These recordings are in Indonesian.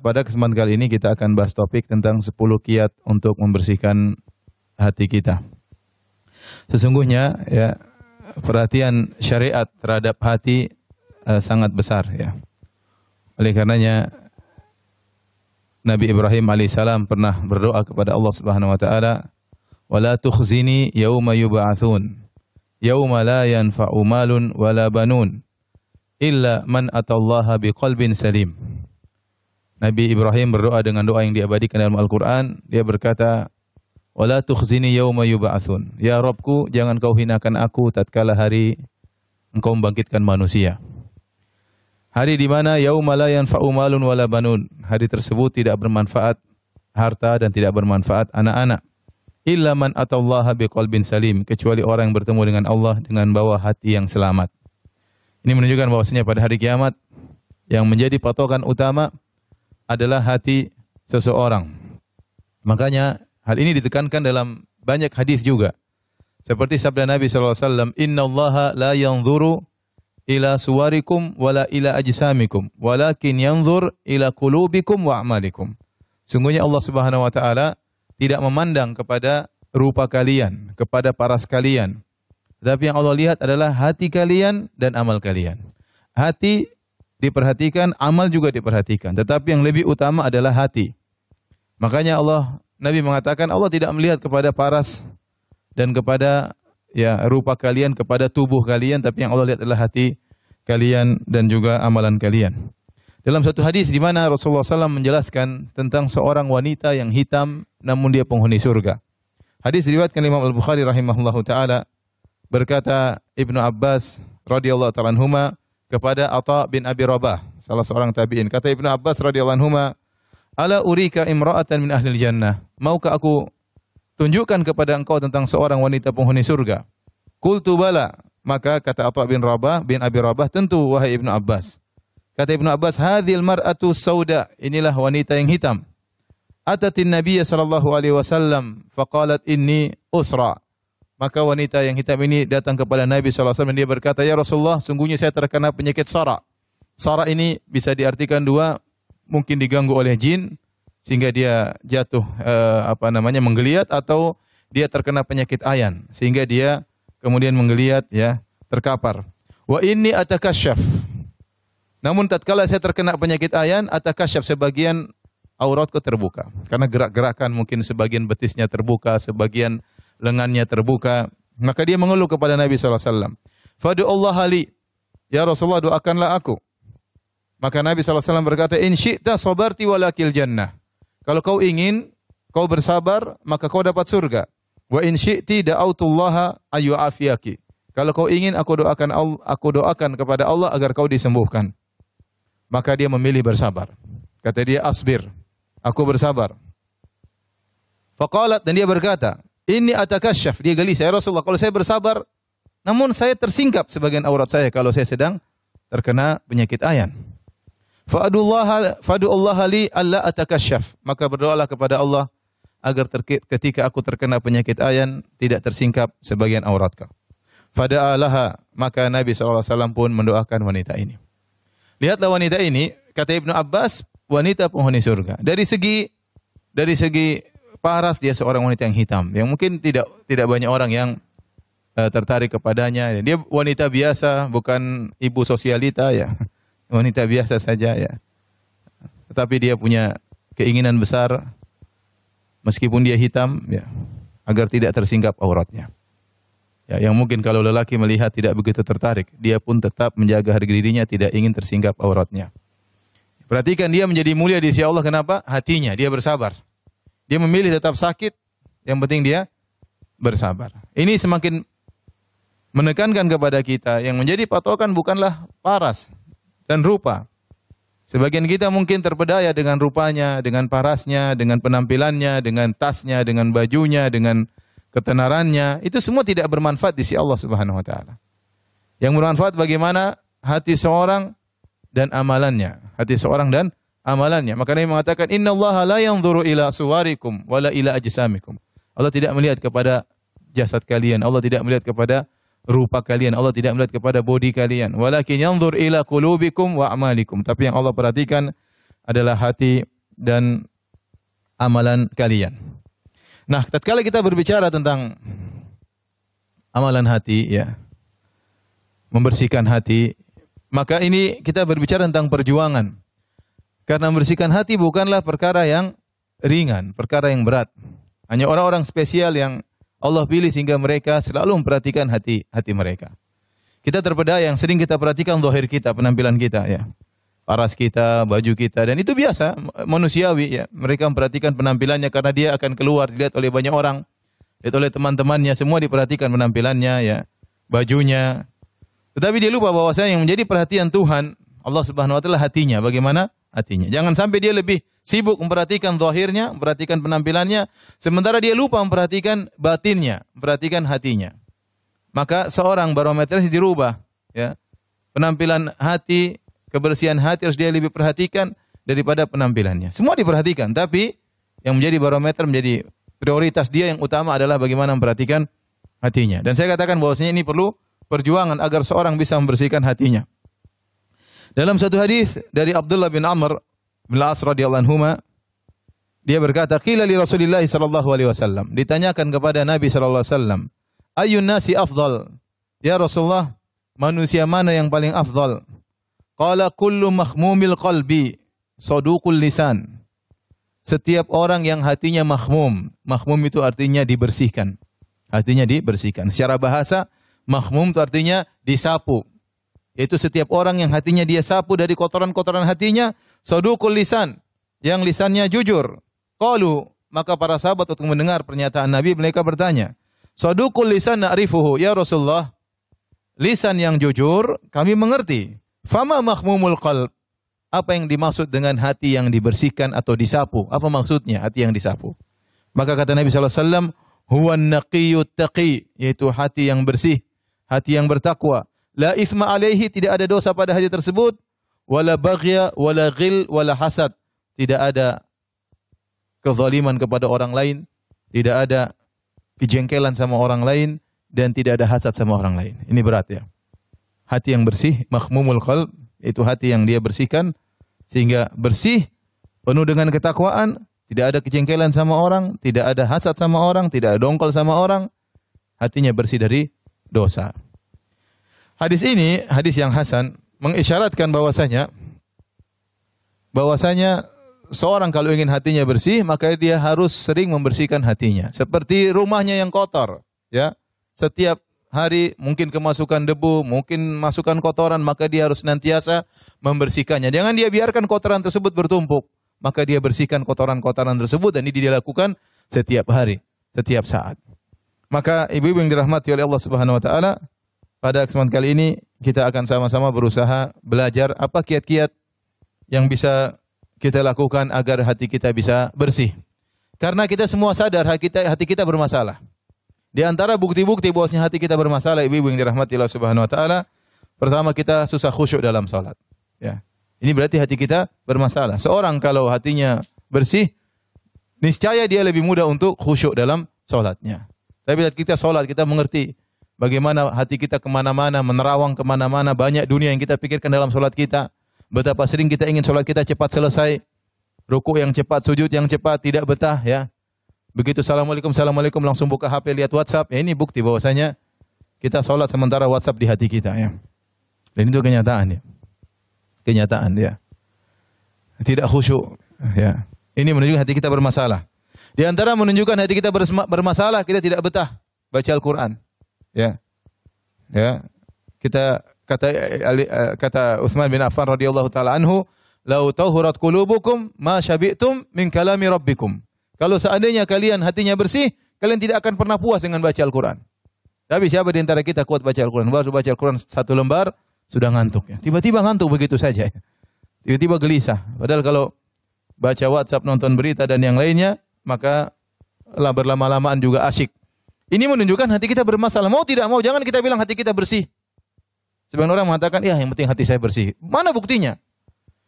pada kesempatan kali ini kita akan bahas topik tentang 10 kiat untuk membersihkan hati kita. Sesungguhnya ya, perhatian syariat terhadap hati sangat besar ya. Oleh karenanya Nabi Ibrahim alaihissalam pernah berdoa kepada Allah Subhanahu wa taala, "Wala tukhzini yauma yub'atsun, yauma la yanfa'u malun wala banun, illa man atallaha biqalbin salim." Nabi Ibrahim berdoa dengan doa yang diabadikan dalam Al-Qur'an. Dia berkata, "Wala tukhzini yauma yub'atsun." Ya Rabbku, jangan kau hinakan aku tatkala hari engkau membangkitkan manusia. Hari di mana yauma la yanfa'u malun wala banun. Hari tersebut tidak bermanfaat harta dan tidak bermanfaat anak-anak. Illa man atallaha biqalbin salim, kecuali orang yang bertemu dengan Allah dengan bawa hati yang selamat. Ini menunjukkan bahwasanya pada hari kiamat yang menjadi patokan utama adalah hati seseorang. Makanya hal ini ditekankan dalam banyak hadis juga. Seperti sabda Nabi SAW, "Innallaha la yanzuru ila suwarikum wala ila ajsamikum, walakin yanzur ila qulubikum wa a'malikum." Sungguhnya Allah Subhanahu wa taala tidak memandang kepada rupa kalian, kepada paras kalian. Tetapi yang Allah lihat adalah hati kalian dan amal kalian. Hati diperhatikan, amal juga diperhatikan. Tetapi yang lebih utama adalah hati. Makanya Nabi mengatakan Allah tidak melihat kepada paras dan kepada rupa kalian, kepada tubuh kalian, tapi yang Allah lihat adalah hati kalian dan juga amalan kalian. Dalam satu hadis di mana Rasulullah SAW menjelaskan tentang seorang wanita yang hitam namun dia penghuni surga. Hadis diriwayatkan Imam Al-Bukhari rahimahullahu taala, berkata Ibnu Abbas radhiyallahu ta'ala anhuma kepada Atha bin Abi Rabah, salah seorang tabi'in. Kata Ibnu Abbas radhiyallahu anhuma, "Ala urika imra'atan min ahlil jannah?" Maukah aku tunjukkan kepada engkau tentang seorang wanita penghuni surga? Qultu bala. Maka kata Atha bin Abi Rabah, tentu wahai Ibnu Abbas. Kata Ibnu Abbas, "Hadhil mar'atu sauda." Inilah wanita yang hitam. Atatin Nabiy sallallahu alaihi wasallam faqalat inni usra. Maka wanita yang hitam ini datang kepada Nabi sallallahu alaihi wasallam dan dia berkata, "Ya Rasulullah, sungguhnya saya terkena penyakit sara." Sara ini bisa diartikan dua, mungkin diganggu oleh jin sehingga dia jatuh menggeliat, atau dia terkena penyakit ayan sehingga dia kemudian menggeliat terkapar. Wa inni atakasyaf. Namun tatkala saya terkena penyakit ayan, atakasyaf, sebagian auratku terbuka karena gerak-gerakan, mungkin sebagian betisnya terbuka, sebagian lengannya terbuka. Maka dia mengeluh kepada Nabi sallallahu alaihi wasallam. "Fad'ullaha li." Ya Rasulullah, doakanlah aku. Maka Nabi sallallahu alaihi wasallam berkata, "In syi'ta sabarti walakil jannah." Kalau kau ingin, kau bersabar, maka kau dapat surga. Wa in syi'ti da'autullaha ayyu'afiyaki. Kalau kau ingin, aku doakan kepada Allah agar kau disembuhkan. Maka dia memilih bersabar. Kata dia, "Asbir." Aku bersabar. Faqalat, dan dia berkata, "Inni atakasyaf." Dia gelisah, "Ya Rasulullah, kalau saya bersabar, namun saya tersingkap sebagian aurat saya kalau saya sedang terkena penyakit ayan. Fad'ullaha li alla atakasyaf." Maka berdoalah kepada Allah agar ketika aku terkena penyakit ayan tidak tersingkap sebagian auratku. Fada'alaha, maka Nabi SAW pun mendoakan wanita ini. Lihatlah wanita ini, kata Ibnu Abbas, wanita penghuni surga. Dari segi paras dia seorang wanita yang hitam, yang mungkin tidak banyak orang yang tertarik kepadanya. Dia wanita biasa, bukan ibu sosialita ya. Wanita biasa saja ya. Tetapi dia punya keinginan besar meskipun dia hitam ya, agar tidak tersingkap auratnya. Ya, yang mungkin kalau lelaki melihat tidak begitu tertarik, dia pun tetap menjaga harga dirinya, tidak ingin tersingkap auratnya. Perhatikan, dia menjadi mulia di sisi Allah. Kenapa? Hatinya, dia bersabar. Dia memilih tetap sakit, yang penting dia bersabar. Ini semakin menekankan kepada kita, yang menjadi patokan bukanlah paras dan rupa. Sebagian kita mungkin terpedaya dengan rupanya, dengan parasnya, dengan penampilannya, dengan tasnya, dengan bajunya, dengan ketenarannya. Itu semua tidak bermanfaat di sisi Allah Subhanahu wa taala. Yang bermanfaat bagaimana hati seorang dan amalannya. Hati seorang dan amalannya. Maka Nabi mengatakan, "Innallaha la yanzuru ila suwarikum wala ila ajsamikum." Allah tidak melihat kepada jasad kalian, Allah tidak melihat kepada rupa kalian, Allah tidak melihat kepada bodi kalian. Walakin yanzur ila qulubikum wa a'malikum. Tapi yang Allah perhatikan adalah hati dan amalan kalian. Nah, tatkala kita berbicara tentang amalan hati, ya, membersihkan hati, maka ini kita berbicara tentang perjuangan. Karena membersihkan hati bukanlah perkara yang ringan, perkara yang berat. Hanya orang-orang spesial yang Allah pilih sehingga mereka selalu memperhatikan hati mereka. Kita terpedaya yang sering kita perhatikan zahir kita, penampilan kita, ya. Paras kita, baju kita, dan itu biasa, manusiawi, ya. Mereka memperhatikan penampilannya karena dia akan keluar, dilihat oleh banyak orang, dilihat oleh teman-temannya, semua diperhatikan penampilannya, ya, bajunya. Tetapi dia lupa bahwasanya yang menjadi perhatian Tuhan, Allah Subhanahu wa taala, hatinya. Bagaimana hatinya? Jangan sampai dia lebih sibuk memperhatikan zahirnya, memperhatikan penampilannya, sementara dia lupa memperhatikan batinnya, memperhatikan hatinya. Maka seorang barometernya dirubah, ya. Penampilan hati, kebersihan hati harus dia lebih perhatikan daripada penampilannya. Semua diperhatikan, tapi yang menjadi barometer, menjadi prioritas dia yang utama adalah bagaimana memperhatikan hatinya. Dan saya katakan bahwasanya ini perlu perjuangan agar seorang bisa membersihkan hatinya. Dalam satu hadis dari Abdullah bin Amr bin Al-As radhiyallahu anhuma, dia berkata, qila li Rasulillah sallallahu alaihi wasallam, ditanyakan kepada Nabi sallallahu alaihi wasallam, ayyun nasi afdal? Ya Rasulullah, manusia mana yang paling afdal? Qala kullu mahmumil qalbi saduqul lisan. Setiap orang yang hatinya mahmum. Mahmum itu artinya dibersihkan. Hatinya dibersihkan. Secara bahasa, mahmum itu artinya disapu. Yaitu setiap orang yang hatinya dia sapu dari kotoran-kotoran hatinya, saduqul lisan, yang lisannya jujur. Qalu, maka para sahabat untuk mendengar pernyataan Nabi, mereka bertanya, saduqul lisan na'rifuhu, ya Rasulullah, lisan yang jujur kami mengerti. Fama mahmumul qalb, apa yang dimaksud dengan hati yang dibersihkan atau disapu? Apa maksudnya hati yang disapu? Maka kata Nabi SAW, huwan naqiyyut taqi, yaitu hati yang bersih, hati yang bertakwa. La ithma alaihi, tidak ada dosa pada hati tersebut. Wala baghya, wala ghil, wala hasad. Tidak ada kezaliman kepada orang lain, tidak ada kejengkelan sama orang lain, dan tidak ada hasad sama orang lain. Ini berat, ya. Hati yang bersih, mahmumul qalb, itu hati yang dia bersihkan sehingga bersih, penuh dengan ketakwaan, tidak ada kejengkelan sama orang, tidak ada hasad sama orang, tidak ada dongkol sama orang, hatinya bersih dari dosa. Hadis ini, hadis yang hasan, mengisyaratkan bahwasanya seorang kalau ingin hatinya bersih, maka dia harus sering membersihkan hatinya. Seperti rumahnya yang kotor, ya. Setiap hari mungkin kemasukan debu, mungkin masukan kotoran, maka dia harus senantiasa membersihkannya. Jangan dia biarkan kotoran tersebut bertumpuk, maka dia bersihkan kotoran-kotoran tersebut, dan ini dia lakukan setiap hari, setiap saat. Maka ibu-ibu yang dirahmati oleh Allah Subhanahu wa taala, pada kesempatan kali ini kita akan sama-sama berusaha belajar apa kiat-kiat yang bisa kita lakukan agar hati kita bisa bersih. Karena kita semua sadar hati kita bermasalah. Di antara bukti-bukti bahwasanya hati kita bermasalah, ibu-ibu yang dirahmati Allah Subhanahu wa taala, pertama kita susah khusyuk dalam salat. Ya. Ini berarti hati kita bermasalah. Seorang kalau hatinya bersih, niscaya dia lebih mudah untuk khusyuk dalam salatnya. Tapi saat kita salat, kita mengerti bagaimana hati kita kemana-mana, menerawang kemana-mana, banyak dunia yang kita pikirkan dalam salat kita. Betapa sering kita ingin salat kita cepat selesai, rukuk yang cepat, sujud yang cepat, tidak betah, ya. Begitu assalamualaikum langsung buka HP lihat WhatsApp. Ya, ini bukti bahwasanya kita sholat sementara WhatsApp di hati kita, ya. Dan itu kenyataan, ya. Kenyataan, ya. Tidak khusyuk, ya. Ini menunjukkan hati kita bermasalah. Di antara menunjukkan hati kita bermasalah, kita tidak betah baca Al-Qur'an. Ya. Ya. Kita kata Utsman bin Affan radhiyallahu taala anhu, "Lau tahurat qulubukum ma syabi'tum min kalami rabbikum." Kalau seandainya kalian hatinya bersih, kalian tidak akan pernah puas dengan baca Al-Quran. Tapi siapa di antara kita kuat baca Al-Quran? Baru baca Al-Quran satu lembar, sudah ngantuk, ya. Tiba-tiba ngantuk begitu saja. Tiba-tiba gelisah. Padahal kalau baca WhatsApp, nonton berita, dan yang lainnya, maka berlama-lamaan juga asyik. Ini menunjukkan hati kita bermasalah. Mau tidak mau, jangan kita bilang hati kita bersih. Sebagian orang mengatakan, ya yang penting hati saya bersih. Mana buktinya?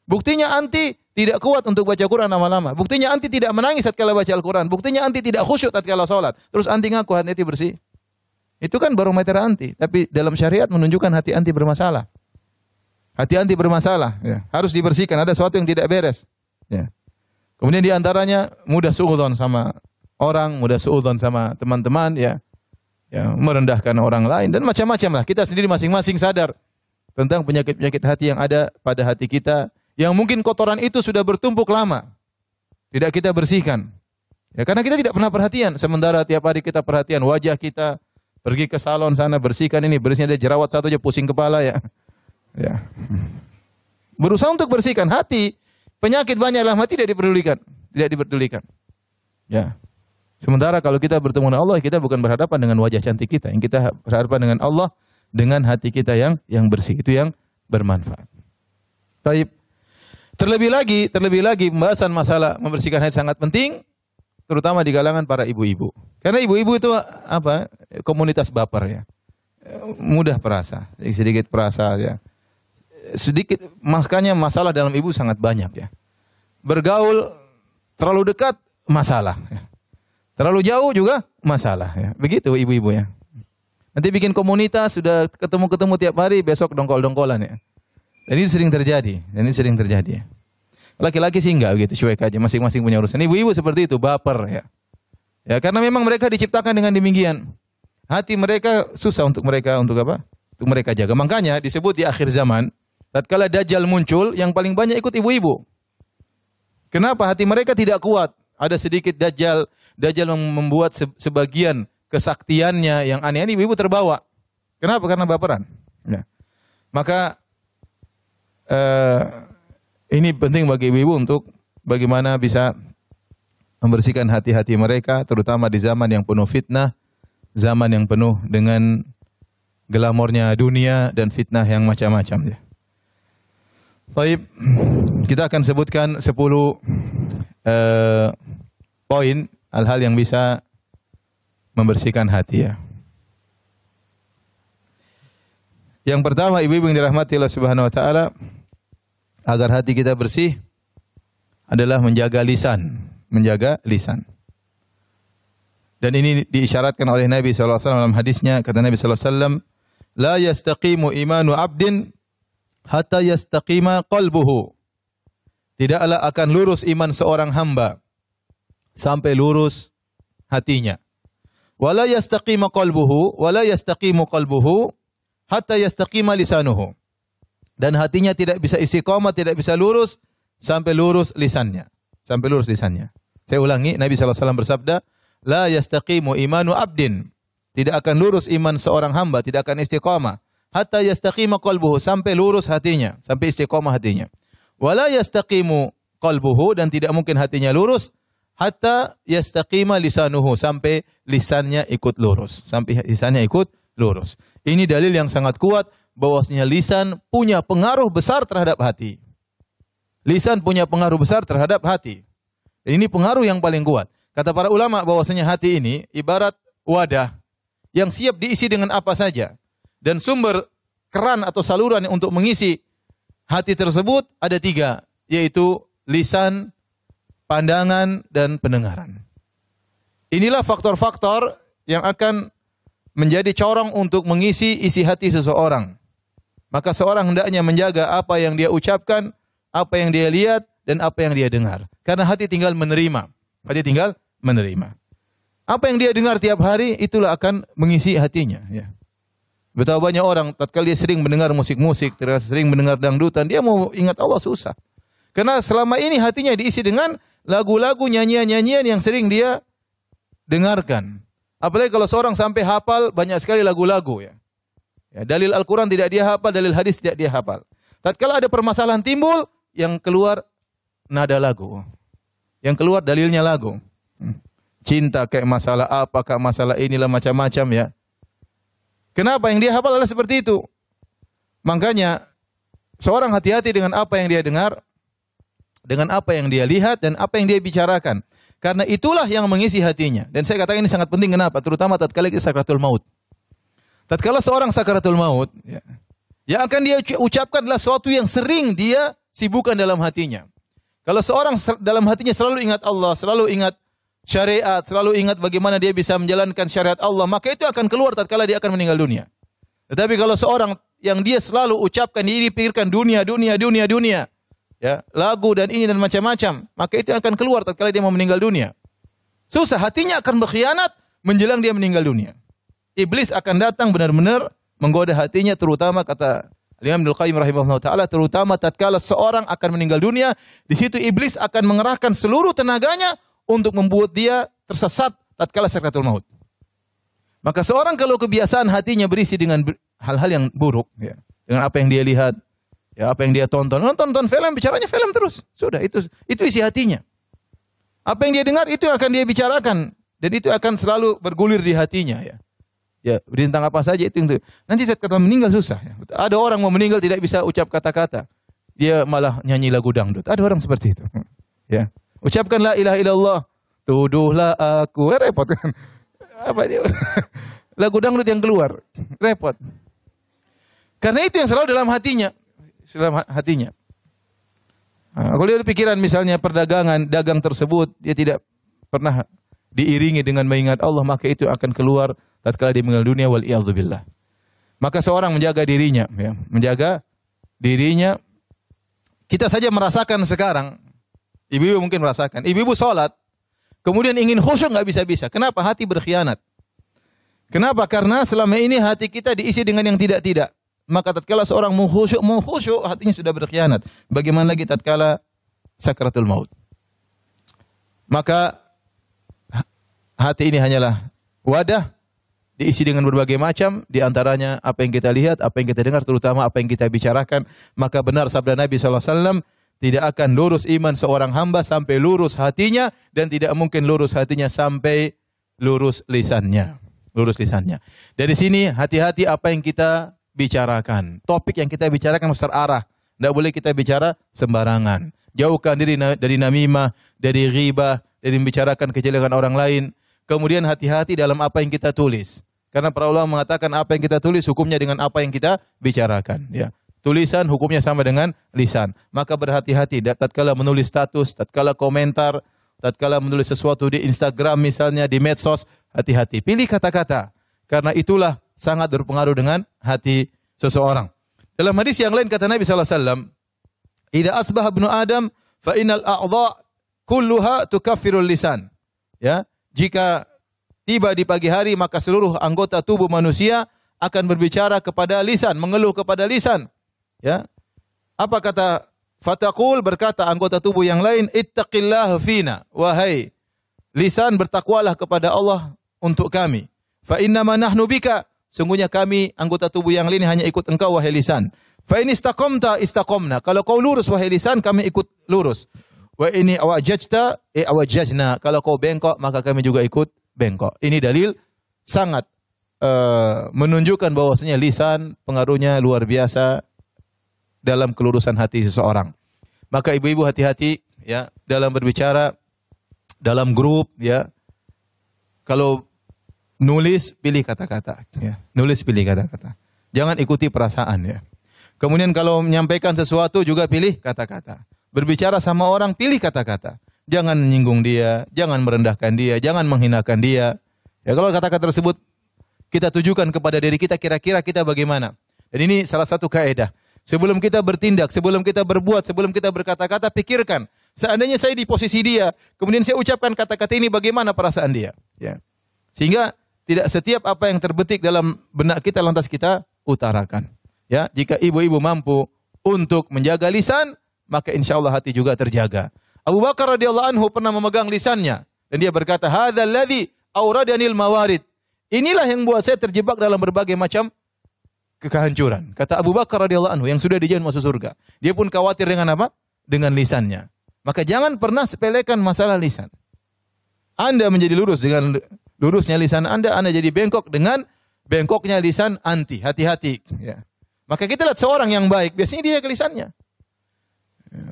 Buktinya anti tidak kuat untuk baca Quran lama-lama. Buktinya anti tidak menangis tatkala baca Al-Quran. Buktinya anti tidak khusyuk tatkala salat. Terus anti ngaku hati bersih. Itu kan barometer anti. Tapi dalam syariat menunjukkan hati anti bermasalah. Hati anti bermasalah. Ya. Harus dibersihkan. Ada sesuatu yang tidak beres. Ya. Kemudian di antaranya mudah suudzon sama orang, mudah suudzon sama teman-teman, ya, merendahkan orang lain dan macam-macam lah. Kita sendiri masing-masing sadar tentang penyakit-penyakit hati yang ada pada hati kita, yang mungkin kotoran itu sudah bertumpuk lama, tidak kita bersihkan. Ya, karena kita tidak pernah perhatian. Sementara tiap hari kita perhatian wajah kita, pergi ke salon sana bersihkan ini, bersihnya ada jerawat satu aja pusing kepala ya. Ya. Berusaha untuk bersihkan hati. Penyakit banyak dalam hati tidak diperdulikan. Ya. Sementara kalau kita bertemu dengan Allah, kita bukan berhadapan dengan wajah cantik kita. Yang kita berhadapan dengan Allah dengan hati kita yang bersih. Itu yang bermanfaat. Baik. Terlebih lagi pembahasan masalah membersihkan hati sangat penting, terutama di kalangan para ibu-ibu. Karena ibu-ibu itu apa? Komunitas baper ya. Mudah perasa, sedikit perasa ya. Sedikit, makanya masalah dalam ibu sangat banyak ya. Bergaul terlalu dekat masalah ya. Terlalu jauh juga masalah ya. Begitu ibu-ibu ya. Nanti bikin komunitas sudah ketemu-ketemu tiap hari, besok dongkol-dongkolan ya. Dan ini sering terjadi, ya. Laki-laki sih enggak begitu, cuek aja, masing-masing punya urusan. Ibu-ibu seperti itu, baper ya. Ya, karena memang mereka diciptakan dengan demikian. Hati mereka susah untuk mereka jaga. Makanya disebut di akhir zaman, tatkala Dajjal muncul, yang paling banyak ikut ibu-ibu. Kenapa? Hati mereka tidak kuat. Ada sedikit Dajjal membuat sebagian kesaktiannya yang aneh-aneh, ibu-ibu terbawa. Kenapa? Karena baperan. Ya. Maka ini penting bagi ibu-ibu untuk bagaimana bisa membersihkan hati-hati mereka, terutama di zaman yang penuh fitnah, zaman yang penuh dengan glamornya dunia dan fitnah yang macam-macam. Ya. Baik, kita akan sebutkan 10 poin hal-hal yang bisa membersihkan hati ya. Yang pertama, ibu-ibu yang dirahmati Allah Subhanahu wa taala, agar hati kita bersih adalah menjaga lisan. Dan ini diisyaratkan oleh Nabi sallallahu alaihi wasallam dalam hadisnya, kata Nabi sallallahu alaihi wasallam, "La yastaqimu imanu 'abdin hatta yastaqima qalbuhu." Tidaklah akan lurus iman seorang hamba sampai lurus hatinya. Wala yastaqimu qalbuhu hatta yastaqima lisanuhu. Dan hatinya tidak bisa istiqamah, tidak bisa lurus sampai lurus lisannya. Saya ulangi, Nabi sallallahu alaihi wasallam bersabda, "La yastaqimu imanu 'abdin." Tidak akan lurus iman seorang hamba, tidak akan istiqamah hatta yastaqima qalbuhu, sampai lurus hatinya, sampai istiqamah hatinya. Wala yastaqimu qalbuhu, dan tidak mungkin hatinya lurus hatta yastaqima lisanuhu, sampai lisannya ikut lurus, Ini dalil yang sangat kuat bahwasanya lisan punya pengaruh besar terhadap hati. Lisan punya pengaruh besar terhadap hati. Dan ini pengaruh yang paling kuat. Kata para ulama bahwasanya hati ini ibarat wadah yang siap diisi dengan apa saja. Dan sumber keran atau saluran untuk mengisi hati tersebut ada 3, yaitu lisan, pandangan, dan pendengaran. Inilah faktor-faktor yang akan menjadi corong untuk mengisi isi hati seseorang. Maka seorang hendaknya menjaga apa yang dia ucapkan, apa yang dia lihat, dan apa yang dia dengar. Karena hati tinggal menerima. Apa yang dia dengar tiap hari, itulah akan mengisi hatinya. Ya. Betapa banyak orang, tatkala dia sering mendengar musik-musik, sering mendengar dangdutan, dia mau ingat Allah susah. Karena selama ini hatinya diisi dengan lagu-lagu, nyanyian-nyanyian yang sering dia dengarkan. Apalagi kalau seorang sampai hafal banyak sekali lagu-lagu. Ya. Dalil Al-Quran tidak dia hafal, dalil hadis tidak dia hafal. Tatkala ada permasalahan timbul, yang keluar nada lagu. Yang keluar dalilnya lagu. Cinta kayak masalah apa, kayak masalah inilah macam-macam ya. Kenapa? Yang dia hafal adalah seperti itu. Makanya seorang hati-hati dengan apa yang dia dengar, dengan apa yang dia lihat, dan apa yang dia bicarakan. Karena itulah yang mengisi hatinya. Dan saya katakan ini sangat penting, kenapa? Terutama tatkala kita sakratul maut. Tatkala seorang sakratul maut, ya, yang akan dia ucapkan adalah sesuatu yang sering dia sibukkan dalam hatinya. Kalau seorang dalam hatinya selalu ingat Allah, selalu ingat syariat, selalu ingat bagaimana dia bisa menjalankan syariat Allah, maka itu akan keluar tatkala dia akan meninggal dunia. Tetapi kalau seorang yang dia selalu ucapkan, dia pikirkan dunia, ya, lagu dan ini dan macam-macam, maka itu akan keluar tatkala dia mau meninggal dunia. Susah, hatinya akan berkhianat menjelang dia meninggal dunia. Iblis akan datang benar-benar menggoda hatinya, terutama kata Imam Ibnu Qayyim rahimahullah taala, terutama tatkala seorang akan meninggal dunia, di situ iblis akan mengerahkan seluruh tenaganya untuk membuat dia tersesat tatkala sakratul maut. Maka seorang kalau kebiasaan hatinya berisi dengan hal-hal yang buruk, ya, dengan apa yang dia lihat, ya, apa yang dia tonton film, bicaranya film terus. Sudah, itu isi hatinya. Apa yang dia dengar itu akan dia bicarakan dan itu akan selalu bergulir di hatinya, ya. Ya, tentang apa saja itu. Nanti saat kata meninggal susah, ya. Ada orang mau meninggal tidak bisa ucap kata-kata. Dia malah nyanyi lagu dangdut. Ada orang seperti itu. Ya. Ucapkan la ilaha illallah, tuduhlah aku. Repot kan? Apa dia? Lagu dangdut yang keluar. Repot. Karena itu yang selalu dalam hatinya. Dalam hatinya. Kalau dia ada pikiran misalnya perdagangan, dagang tersebut dia tidak pernah diiringi dengan mengingat Allah, maka itu akan keluar tatkala dia meninggal dunia, wal iyadzubillah. Maka seorang menjaga dirinya, ya, menjaga dirinya. Kita saja merasakan sekarang, ibu-ibu mungkin merasakan, ibu-ibu sholat, kemudian ingin khusyuk nggak bisa-bisa. Kenapa? Hati berkhianat. Kenapa? Karena selama ini hati kita diisi dengan yang tidak-tidak. Maka tatkala seorang mau khusyuk, hatinya sudah berkhianat. Bagaimana lagi tatkala sakratul maut? Maka hati ini hanyalah wadah diisi dengan berbagai macam, di antaranya apa yang kita lihat, apa yang kita dengar, terutama apa yang kita bicarakan. Maka benar sabda Nabi SAW, tidak akan lurus iman seorang hamba sampai lurus hatinya, dan tidak mungkin lurus hatinya sampai lurus lisannya. Lurus lisannya. Dari sini hati-hati apa yang kita bicarakan. Topik yang kita bicarakan harus terarah. Tidak boleh kita bicara sembarangan. Jauhkan diri dari namimah, dari ghibah, dari membicarakan kejelekan orang lain. Kemudian hati-hati dalam apa yang kita tulis. Karena para ulama mengatakan apa yang kita tulis hukumnya dengan apa yang kita bicarakan. Ya. Tulisan hukumnya sama dengan lisan. Maka berhati-hati tatkala menulis status, tatkala komentar, tatkala menulis sesuatu di Instagram misalnya, di medsos, hati-hati. Pilih kata-kata. Karena itulah sangat berpengaruh dengan hati seseorang. Dalam hadis yang lain kata Nabi SAW, "Idza asbaha ibnu Adam fa innal a'dha kulluha tukaffirul lisan." Ya, jika tiba di pagi hari maka seluruh anggota tubuh manusia akan berbicara kepada lisan, mengeluh kepada lisan. Ya. Apa kata Fataqul, berkata anggota tubuh yang lain, "Ittaqillah fina." Wahai lisan, bertakwalah kepada Allah untuk kami. Fa innama nahnu bika. Sungguhnya kami anggota tubuh yang lain hanya ikut engkau wahai lisan. Fa in istaqamta istaqamna. Kalau kau lurus wahai lisan, kami ikut lurus. Wa ini awajajta awajajna. Kalau kau bengkok, maka kami juga ikut bengkok. Ini dalil sangat menunjukkan bahwasanya lisan pengaruhnya luar biasa dalam kelurusan hati seseorang. Maka ibu-ibu hati-hati ya dalam berbicara dalam grup ya. Kalau nulis pilih kata-kata ya. Nulis pilih kata-kata. Jangan ikuti perasaan ya. Kemudian kalau menyampaikan sesuatu juga pilih kata-kata. Berbicara sama orang pilih kata-kata. Jangan menyinggung dia, jangan merendahkan dia, jangan menghinakan dia. Ya kalau kata-kata tersebut kita tujukan kepada diri kita, kira-kira kita bagaimana? Dan ini salah satu kaidah. Sebelum kita bertindak, sebelum kita berbuat, sebelum kita berkata-kata, pikirkan. Seandainya saya di posisi dia, kemudian saya ucapkan kata-kata ini, bagaimana perasaan dia? Ya. Sehingga tidak setiap apa yang terbetik dalam benak kita lantas kita utarakan. Ya, jika ibu-ibu mampu untuk menjaga lisan, maka insya Allah hati juga terjaga. Abu Bakar radhiyallahu anhu pernah memegang lisannya dan dia berkata, "Hadzal ladzi awradanil mawarid." Inilah yang buat saya terjebak dalam berbagai macam kehancuran. Kata Abu Bakar radhiyallahu anhu yang sudah dijamin masuk surga. Dia pun khawatir dengan apa? Dengan lisannya. Maka jangan pernah sepelekan masalah lisan. Anda menjadi lurus dengan lurusnya lisan Anda jadi bengkok dengan bengkoknya lisan anti. Hati-hati. Ya. Maka kita lihat seorang yang baik, biasanya dia jaga lisannya.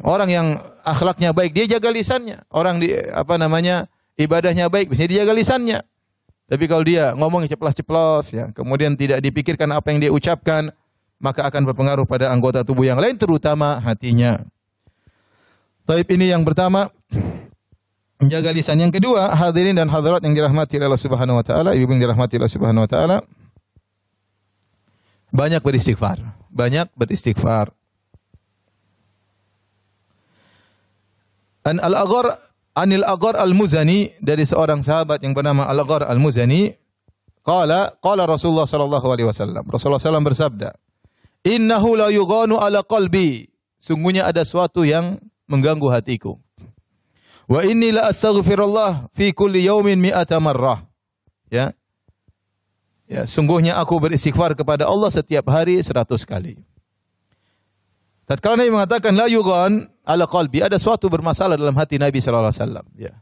Orang yang akhlaknya baik, dia jaga lisannya. Orang ibadahnya baik, biasanya dia jaga lisannya. Tapi kalau dia ngomong ceplas-ceplos, ya, kemudian tidak dipikirkan apa yang dia ucapkan, maka akan berpengaruh pada anggota tubuh yang lain, terutama hatinya. Taib ini yang pertama, menjaga lisan. Yang kedua, hadirin dan hadirat yang dirahmati Allah Subhanahu wa taala, ibu yang dirahmati Allah Subhanahu wa taala, banyak beristighfar. Banyak beristighfar. An Al-Aghar Anil Aghar Al-Muzani, dari seorang sahabat yang bernama Al-Aghar Al-Muzani, qala Rasulullah sallallahu alaihi wasallam. Rasulullah sallallahu bersabda, "Innahu la yughanu ala qalbi." Sungguhnya ada sesuatu yang mengganggu hatiku. Wa inni la astaghfirullah fi kulli yaumin mi'ata marrah. Ya. Ya, sungguhnya aku beristighfar kepada Allah setiap hari 100 kali. Tatkala Nabi mengatakan la yughan ala qalbi, ada suatu bermasalah dalam hati Nabi sallallahu alaihi wasallam, ya.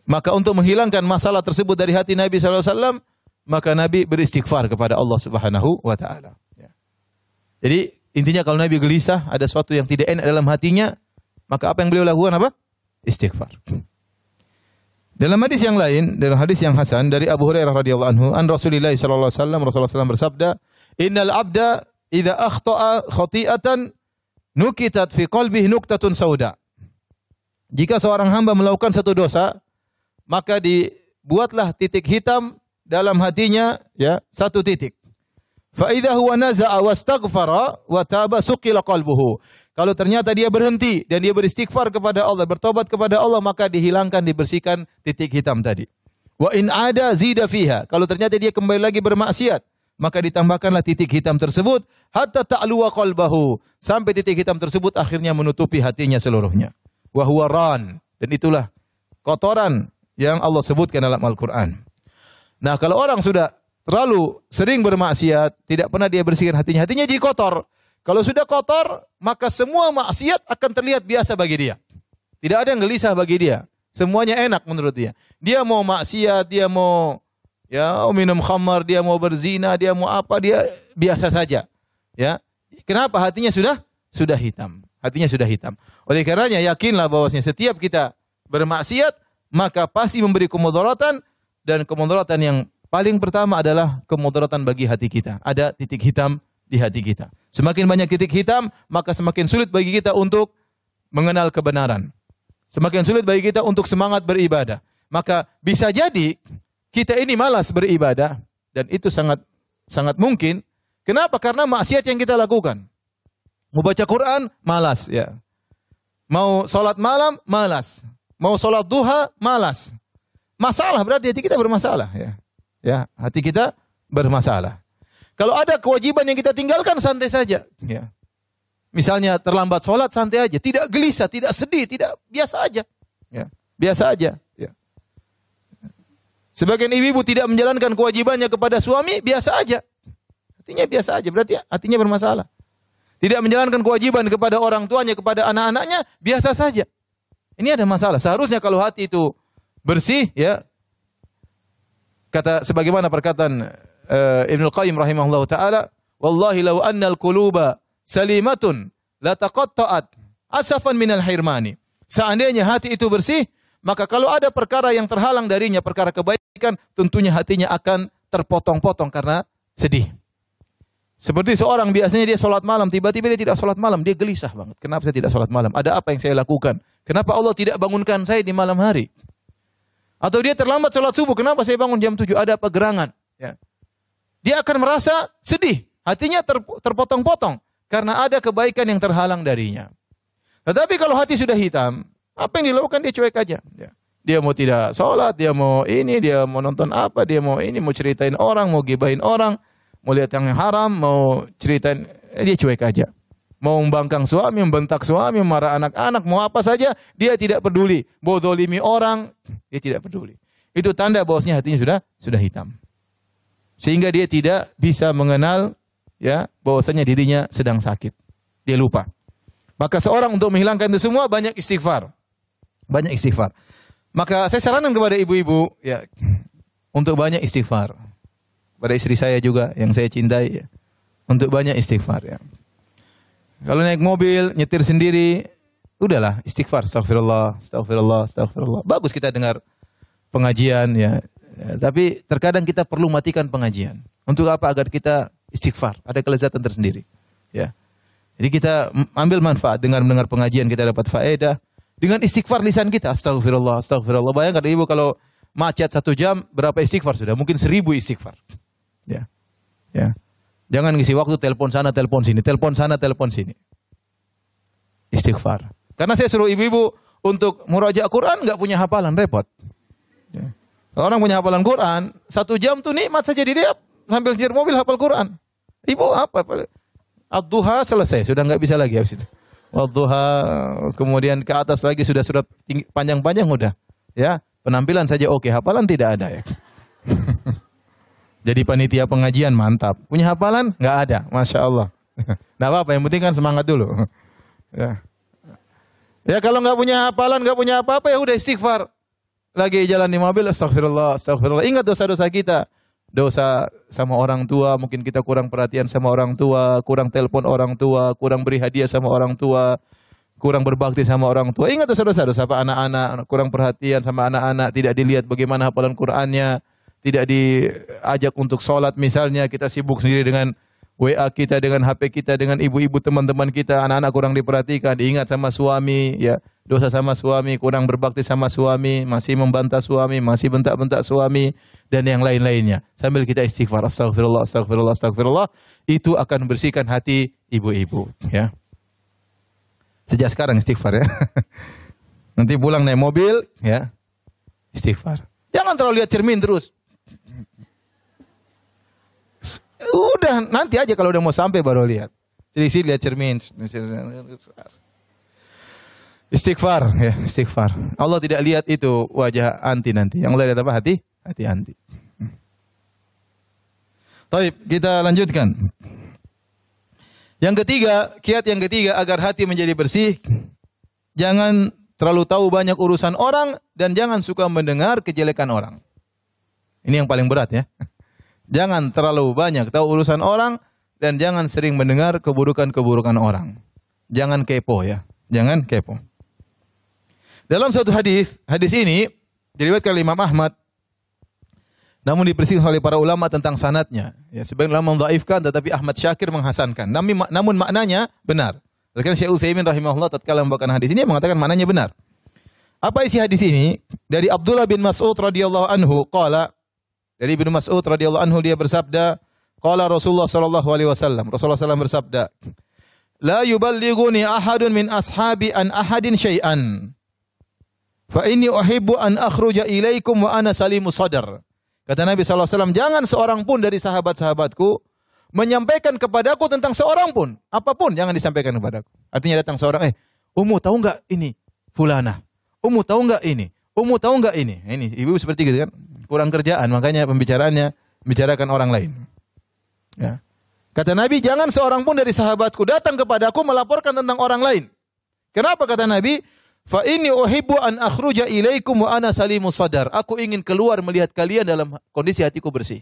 Maka untuk menghilangkan masalah tersebut dari hati Nabi sallallahu alaihi wasallam, maka Nabi beristighfar kepada Allah Subhanahu wa taala, ya. Jadi intinya kalau Nabi gelisah, ada sesuatu yang tidak enak dalam hatinya, maka apa yang beliau lakukan apa? Istighfar. Dalam hadis yang lain, dalam hadis yang hasan dari Abu Hurairah radhiyallahu anhu, an Rasulillah sallallahu alaihi wasallam, Rasulullah sallallahu bersabda, "Innal abda idza akhta'a khati'atan nukitat fi qalbihi nuktatun sauda." Jika seorang hamba melakukan satu dosa, maka dibuatlah titik hitam dalam hatinya, ya, satu titik. Fa idza huwa naza'a wastaghfara wa taba suqila qalbuhu. Kalau ternyata dia berhenti dan dia beristighfar kepada Allah, bertobat kepada Allah, maka dihilangkan, dibersihkan titik hitam tadi. Wa in ada zida fiha. Kalau ternyata dia kembali lagi bermaksiat, maka ditambahkanlah titik hitam tersebut hatta ta'luwa qalbahu, sampai titik hitam tersebut akhirnya menutupi hatinya seluruhnya. Wa huwa ran, dan itulah kotoran yang Allah sebutkan dalam Al-Qur'an. Nah, kalau orang sudah terlalu sering bermaksiat, tidak pernah dia bersihkan hatinya, hatinya jadi kotor. Kalau sudah kotor, maka semua maksiat akan terlihat biasa bagi dia. Tidak ada yang gelisah bagi dia. Semuanya enak menurut dia. Dia mau maksiat, dia mau minum khamar, dia mau berzina, dia mau apa, dia biasa saja. Ya. Kenapa? Hatinya sudah hitam. Hatinya sudah hitam. Oleh karenanya yakinlah bahwasanya setiap kita bermaksiat, maka pasti memberi kemudaratan, dan kemudaratan yang paling pertama adalah kemudaratan bagi hati kita. Ada titik hitam di hati kita. Semakin banyak titik hitam, maka semakin sulit bagi kita untuk mengenal kebenaran. Semakin sulit bagi kita untuk semangat beribadah. Maka bisa jadi kita ini malas beribadah, dan itu sangat mungkin. Kenapa? Karena maksiat yang kita lakukan. Mau baca Quran, malas, ya. Mau sholat malam, malas. Mau sholat duha, malas. Masalah, berarti hati kita bermasalah, ya. Ya, hati kita bermasalah. Kalau ada kewajiban yang kita tinggalkan, santai saja, ya. Misalnya terlambat sholat, santai aja, tidak gelisah, tidak sedih, tidak, biasa aja, ya. Biasa aja, ya. Sebagian ibu-ibu tidak menjalankan kewajibannya kepada suami, biasa aja, hatinya biasa aja, berarti hatinya bermasalah. Tidak menjalankan kewajiban kepada orang tuanya, kepada anak-anaknya, biasa saja. Ini ada masalah. Seharusnya kalau hati itu bersih, ya, kata sebagaimana perkataan Ibnu Qayyim rahimahullahu taala, "Wallahi law annal quluba salimatun la taqatta'at asafan minal hirmani." Seandainya hati itu bersih, maka kalau ada perkara yang terhalang darinya, perkara kebaikan, tentunya hatinya akan terpotong-potong karena sedih. Seperti seorang biasanya dia sholat malam, tiba-tiba dia tidak sholat malam, dia gelisah banget. Kenapa saya tidak sholat malam? Ada apa yang saya lakukan? Kenapa Allah tidak bangunkan saya di malam hari? Atau dia terlambat sholat subuh, kenapa saya bangun jam 7? Ada apa gerangan? Ya. Dia akan merasa sedih, hatinya terpotong-potong karena ada kebaikan yang terhalang darinya. Tetapi kalau hati sudah hitam, apa yang dilakukan? Dia cuek aja. Ya. Dia mau tidak sholat, dia mau ini, dia mau nonton apa, dia mau ini, mau ceritain orang, mau gibahin orang, mau lihat yang haram, mau ceritain, dia cuek aja. Mau membangkang suami, membentak suami, marah anak-anak, mau apa saja, dia tidak peduli. Mau zalimi orang, dia tidak peduli. Itu tanda bahwasanya hatinya sudah hitam. Sehingga dia tidak bisa mengenal, ya, bahwasanya dirinya sedang sakit. Dia lupa. Maka seorang untuk menghilangkan itu semua banyak istighfar. Banyak istighfar. Maka saya sarankan kepada ibu-ibu, ya, untuk banyak istighfar. Pada istri saya juga yang saya cintai, ya, untuk banyak istighfar, ya. Kalau naik mobil, nyetir sendiri, udahlah istighfar, astagfirullah, astagfirullah, astagfirullah. Bagus kita dengar pengajian, ya. Ya, tapi terkadang kita perlu matikan pengajian. Untuk apa? Agar kita istighfar. Ada kelezatan tersendiri. Ya. Jadi kita ambil manfaat dengan mendengar pengajian, kita dapat faedah. Dengan istighfar lisan kita, astagfirullah, astagfirullah. Bayangkan ibu kalau macet 1 jam, berapa istighfar sudah? Mungkin 1000 istighfar. Ya. Ya. Jangan ngisi waktu telepon sana, telepon sini, telepon sana, telepon sini. Istighfar. Karena saya suruh ibu-ibu untuk murajaah Quran, nggak punya hafalan, repot. Ya. Kalau orang punya hafalan Quran, 1 jam tuh nikmat saja, dia sambil setir mobil hafal Quran. Ibu apa? Ad-duha selesai, sudah nggak bisa lagi habis itu. Ad-duha, kemudian ke atas lagi sudah panjang-panjang udah. Ya, penampilan saja oke, hafalan tidak ada ya. Jadi panitia pengajian mantap. Punya hafalan? Nggak ada, masya Allah. Nggak apa-apa, yang penting kan semangat dulu. Ya. Ya kalau nggak punya hafalan, nggak punya apa-apa, ya udah istighfar. Lagi jalan di mobil, astagfirullah, astagfirullah. Ingat dosa-dosa kita. Dosa sama orang tua, mungkin kita kurang perhatian sama orang tua, kurang telepon orang tua, kurang beri hadiah sama orang tua, kurang berbakti sama orang tua. Ingat dosa-dosa, dosa apa anak-anak, kurang perhatian sama anak-anak, tidak dilihat bagaimana hafalan Qur'annya, tidak diajak untuk sholat misalnya, kita sibuk sendiri dengan WA kita, dengan HP kita, dengan ibu-ibu teman-teman kita, anak-anak kurang diperhatikan, diingat sama suami, ya dosa sama suami, kurang berbakti sama suami, masih membantah suami, masih bentak-bentak suami, dan yang lain-lainnya. Sambil kita istighfar, astagfirullah, astagfirullah, astagfirullah, itu akan bersihkan hati ibu-ibu. Ya. Sejak sekarang istighfar ya. Nanti pulang naik mobil, ya istighfar. Jangan terlalu lihat cermin terus. Udah nanti aja kalau udah mau sampai baru lihat. Sedikit lihat cermin. Istighfar ya, istighfar. Allah tidak lihat itu wajah anti nanti. Yang Allah lihat apa? Hati anti. Baik, kita lanjutkan. Yang ketiga, kiat yang ketiga agar hati menjadi bersih, jangan terlalu tahu banyak urusan orang dan jangan suka mendengar kejelekan orang. Ini yang paling berat ya. Jangan terlalu banyak tahu urusan orang dan jangan sering mendengar keburukan-keburukan orang. Jangan kepo ya. Jangan kepo. Dalam suatu hadis ini diriwayatkan oleh Imam Ahmad, namun dipersihkan oleh para ulama tentang sanadnya. Ya, sebagian ulama mendhaifkan, tetapi Ahmad Syakir menghasankan. Namun maknanya benar. Karena Syekh Utsaimin rahimahullah tatkala membawakan hadis ini mengatakan maknanya benar. Apa isi hadis ini? Dari Abdullah bin Mas'ud radhiyallahu anhu qala, dari Ibnu Mas'ud radhiyallahu anhu dia bersabda, qala Rasulullah sallallahu alaihi wasallam. Rasulullah sallallahu bersabda, "La yuballighuni ahadun min ashabi an ahadin syai'an. Fa inni uhibbu an akhruja ilaikum wa ana salimus sadar." Kata Nabi sallallahu alaihi wasallam, jangan seorang pun dari sahabat-sahabatku menyampaikan kepadaku tentang seorang pun, apapun jangan disampaikan kepadaku. Artinya datang seorang, Ummu tahu enggak ini fulana? Ummu tahu enggak ini? Ummu tahu enggak ini? Ini ibu seperti gitu kan? Kurang kerjaan, makanya pembicaraannya bicarakan orang lain. Ya. Kata Nabi, jangan seorang pun dari sahabatku datang kepadaku melaporkan tentang orang lain. Kenapa kata Nabi? Fa inni uhibbu an akhruja ilaikum wa ana salimus sadar. Aku ingin keluar melihat kalian dalam kondisi hatiku bersih.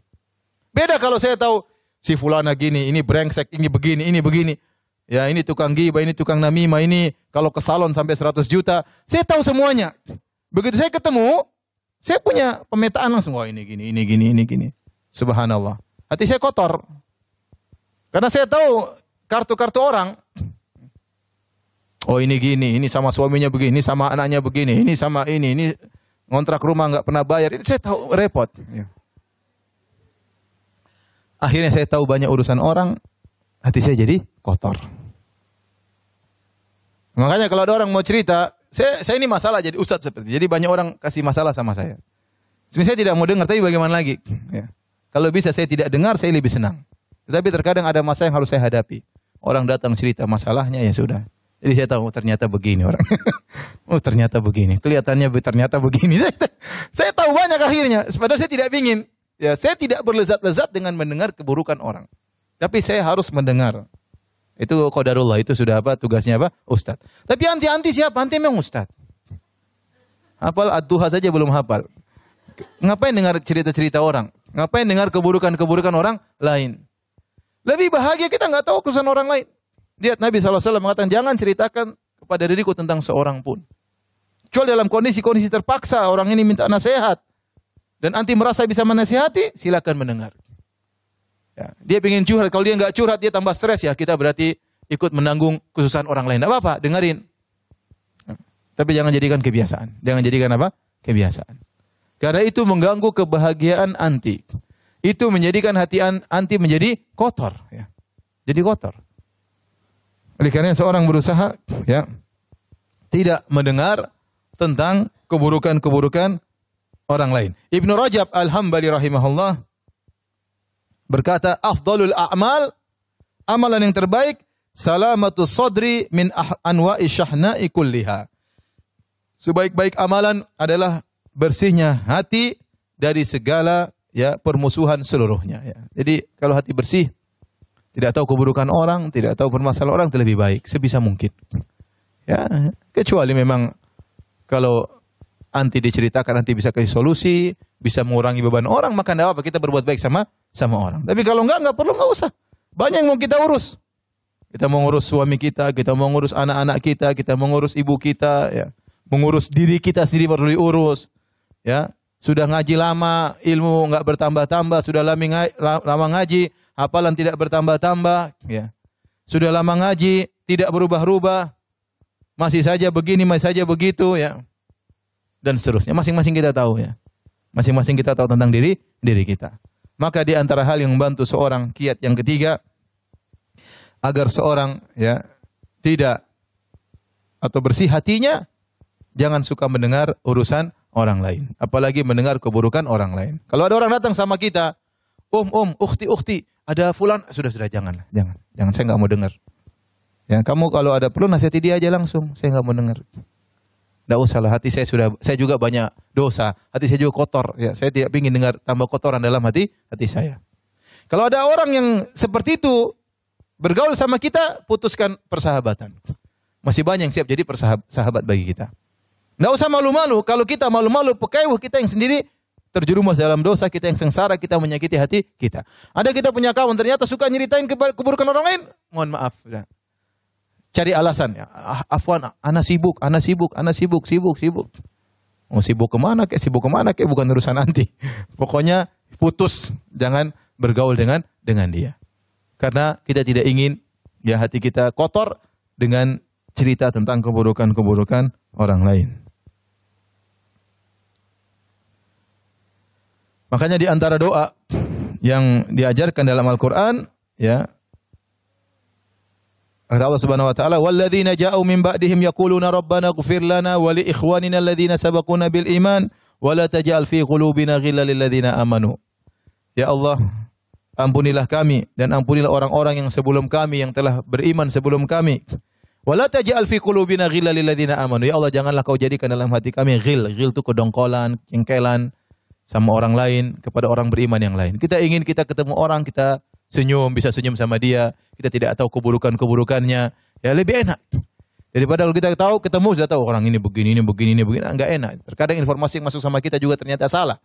Beda kalau saya tahu si fulana gini, ini brengsek, ini begini. Ya, ini tukang ghibah, ini tukang namimah, ini kalau ke salon sampai 100 juta. Saya tahu semuanya. Begitu saya ketemu, saya punya pemetaan langsung, wah ini gini. Subhanallah. Hati saya kotor. Karena saya tahu kartu-kartu orang. Oh ini gini, ini sama suaminya begini, ini sama anaknya begini, ini sama ini ngontrak rumah nggak pernah bayar. Ini saya tahu repot. Akhirnya saya tahu banyak urusan orang, hati saya jadi kotor. Makanya kalau ada orang mau cerita, saya ini masalah jadi ustadz seperti. Jadi banyak orang kasih masalah sama saya. Sebenarnya saya tidak mau dengar, tapi bagaimana lagi? Ya. Kalau bisa saya tidak dengar, saya lebih senang. Tetapi terkadang ada masalah yang harus saya hadapi. Orang datang cerita masalahnya, ya sudah. Jadi saya tahu ternyata begini orang. Oh ternyata begini. Kelihatannya ternyata begini. Saya tahu banyak akhirnya. Padahal saya tidak ingin. Ya, saya tidak berlezat-lezat dengan mendengar keburukan orang. Tapi saya harus mendengar. Itu qadarullah. Itu sudah apa? Tugasnya apa? Ustaz. Tapi anti siapa? Anti memang Ustaz. Hafal ad-duha saja belum hafal. Ngapain dengar cerita-cerita orang? Ngapain dengar keburukan-keburukan orang lain? Lebih bahagia kita nggak tahu kesan orang lain. Lihat Nabi SAW mengatakan, jangan ceritakan kepada diriku tentang seorang pun. Kecuali dalam kondisi-kondisi terpaksa, orang ini minta nasihat. Dan anti merasa bisa menasihati, silakan mendengar. Ya, dia ingin curhat, kalau dia nggak curhat, dia tambah stres ya. Kita berarti ikut menanggung kesusahan orang lain. Tidak apa-apa, dengerin. Tapi jangan jadikan kebiasaan. Jangan jadikan apa? Kebiasaan. Karena itu mengganggu kebahagiaan anti. Itu menjadikan hati anti menjadi kotor. Ya. Jadi kotor. Oleh karena seorang berusaha ya tidak mendengar tentang keburukan-keburukan orang lain. Ibnu Rajab Al-Hambali rahimahullah berkata, afdalul a'mal, amalan yang terbaik, salamatus sadri min anwa'i syahna'i kulliha. Sebaik-baik amalan adalah bersihnya hati dari segala permusuhan seluruhnya. Ya. Jadi kalau hati bersih, tidak tahu keburukan orang, tidak tahu permasalahan orang, itu lebih baik sebisa mungkin. Ya, kecuali memang kalau anti diceritakan, nanti bisa kasih solusi, bisa mengurangi beban orang, maka tidak apa, kita berbuat baik sama orang. Tapi kalau enggak perlu, enggak usah. Banyak yang mau kita urus. Kita mau ngurus suami kita mau ngurus anak-anak kita mau ngurus ibu kita, ya. Mengurus diri kita sendiri perlu diurus. Ya. Sudah ngaji lama, ilmu enggak bertambah-tambah, sudah lama ngaji, hafalan tidak bertambah-tambah, ya. Sudah lama ngaji, tidak berubah-ubah, masih saja begini, masih saja begitu, ya. Dan seterusnya. Masing-masing kita tahu, ya. Masing-masing kita tahu tentang diri kita. Maka di antara hal yang membantu seorang kiat yang ketiga, agar seorang tidak atau bersih hatinya, jangan suka mendengar urusan orang lain, apalagi mendengar keburukan orang lain. Kalau ada orang datang sama kita, ukhti, ada fulan, sudah jangan, saya enggak mau dengar. Ya, kamu kalau ada perlu nasihati dia aja langsung, saya enggak mau dengar. Enggak usah lah, hati saya juga banyak dosa, hati saya juga kotor, ya, saya tidak ingin dengar tambah kotoran dalam hati saya. Kalau ada orang yang seperti itu bergaul sama kita, putuskan persahabatan. Masih banyak yang siap jadi sahabat bagi kita. Nggak usah malu-malu. Kalau kita malu-malu, pekewuh, kita yang sendiri terjerumus dalam dosa, kita yang sengsara, kita menyakiti hati kita. Ada kita punya kawan, ternyata suka nyeritain keburukan orang lain. Mohon maaf. Ya. Cari alasan. Ya. Afwan, ana sibuk. Mau sibuk kemana kek, bukan urusan nanti. Pokoknya putus. Jangan bergaul dengan dia. Karena kita tidak ingin hati kita kotor dengan cerita tentang keburukan-keburukan orang lain. Makanya di antara doa yang diajarkan dalam Al-Qur'an, kata Allah Subhanahu wa taala, "Walladzina ja'u min ba'dihim yaquluna rabbana ighfir lana wa li ikhwanina alladzina sabaquna bil iman wa la taj'al fi qulubina ghillan lil ladzina amanu." Ya Allah, ampunilah kami dan ampunilah orang-orang yang sebelum kami, yang telah beriman sebelum kami. Wa la taj'al fi qulubina ghillan lil ladzina amanu. Ya Allah, janganlah kau jadikan dalam hati kami ghil itu kedongkolan, jengkelan sama orang lain kepada orang beriman yang lain. Kita ingin kita ketemu orang, kita senyum, bisa senyum sama dia, kita tidak tahu keburukan-keburukannya, ya lebih enak. Daripada kalau kita tahu, ketemu sudah tahu orang ini begini, enggak enak. Terkadang informasi yang masuk sama kita juga ternyata salah.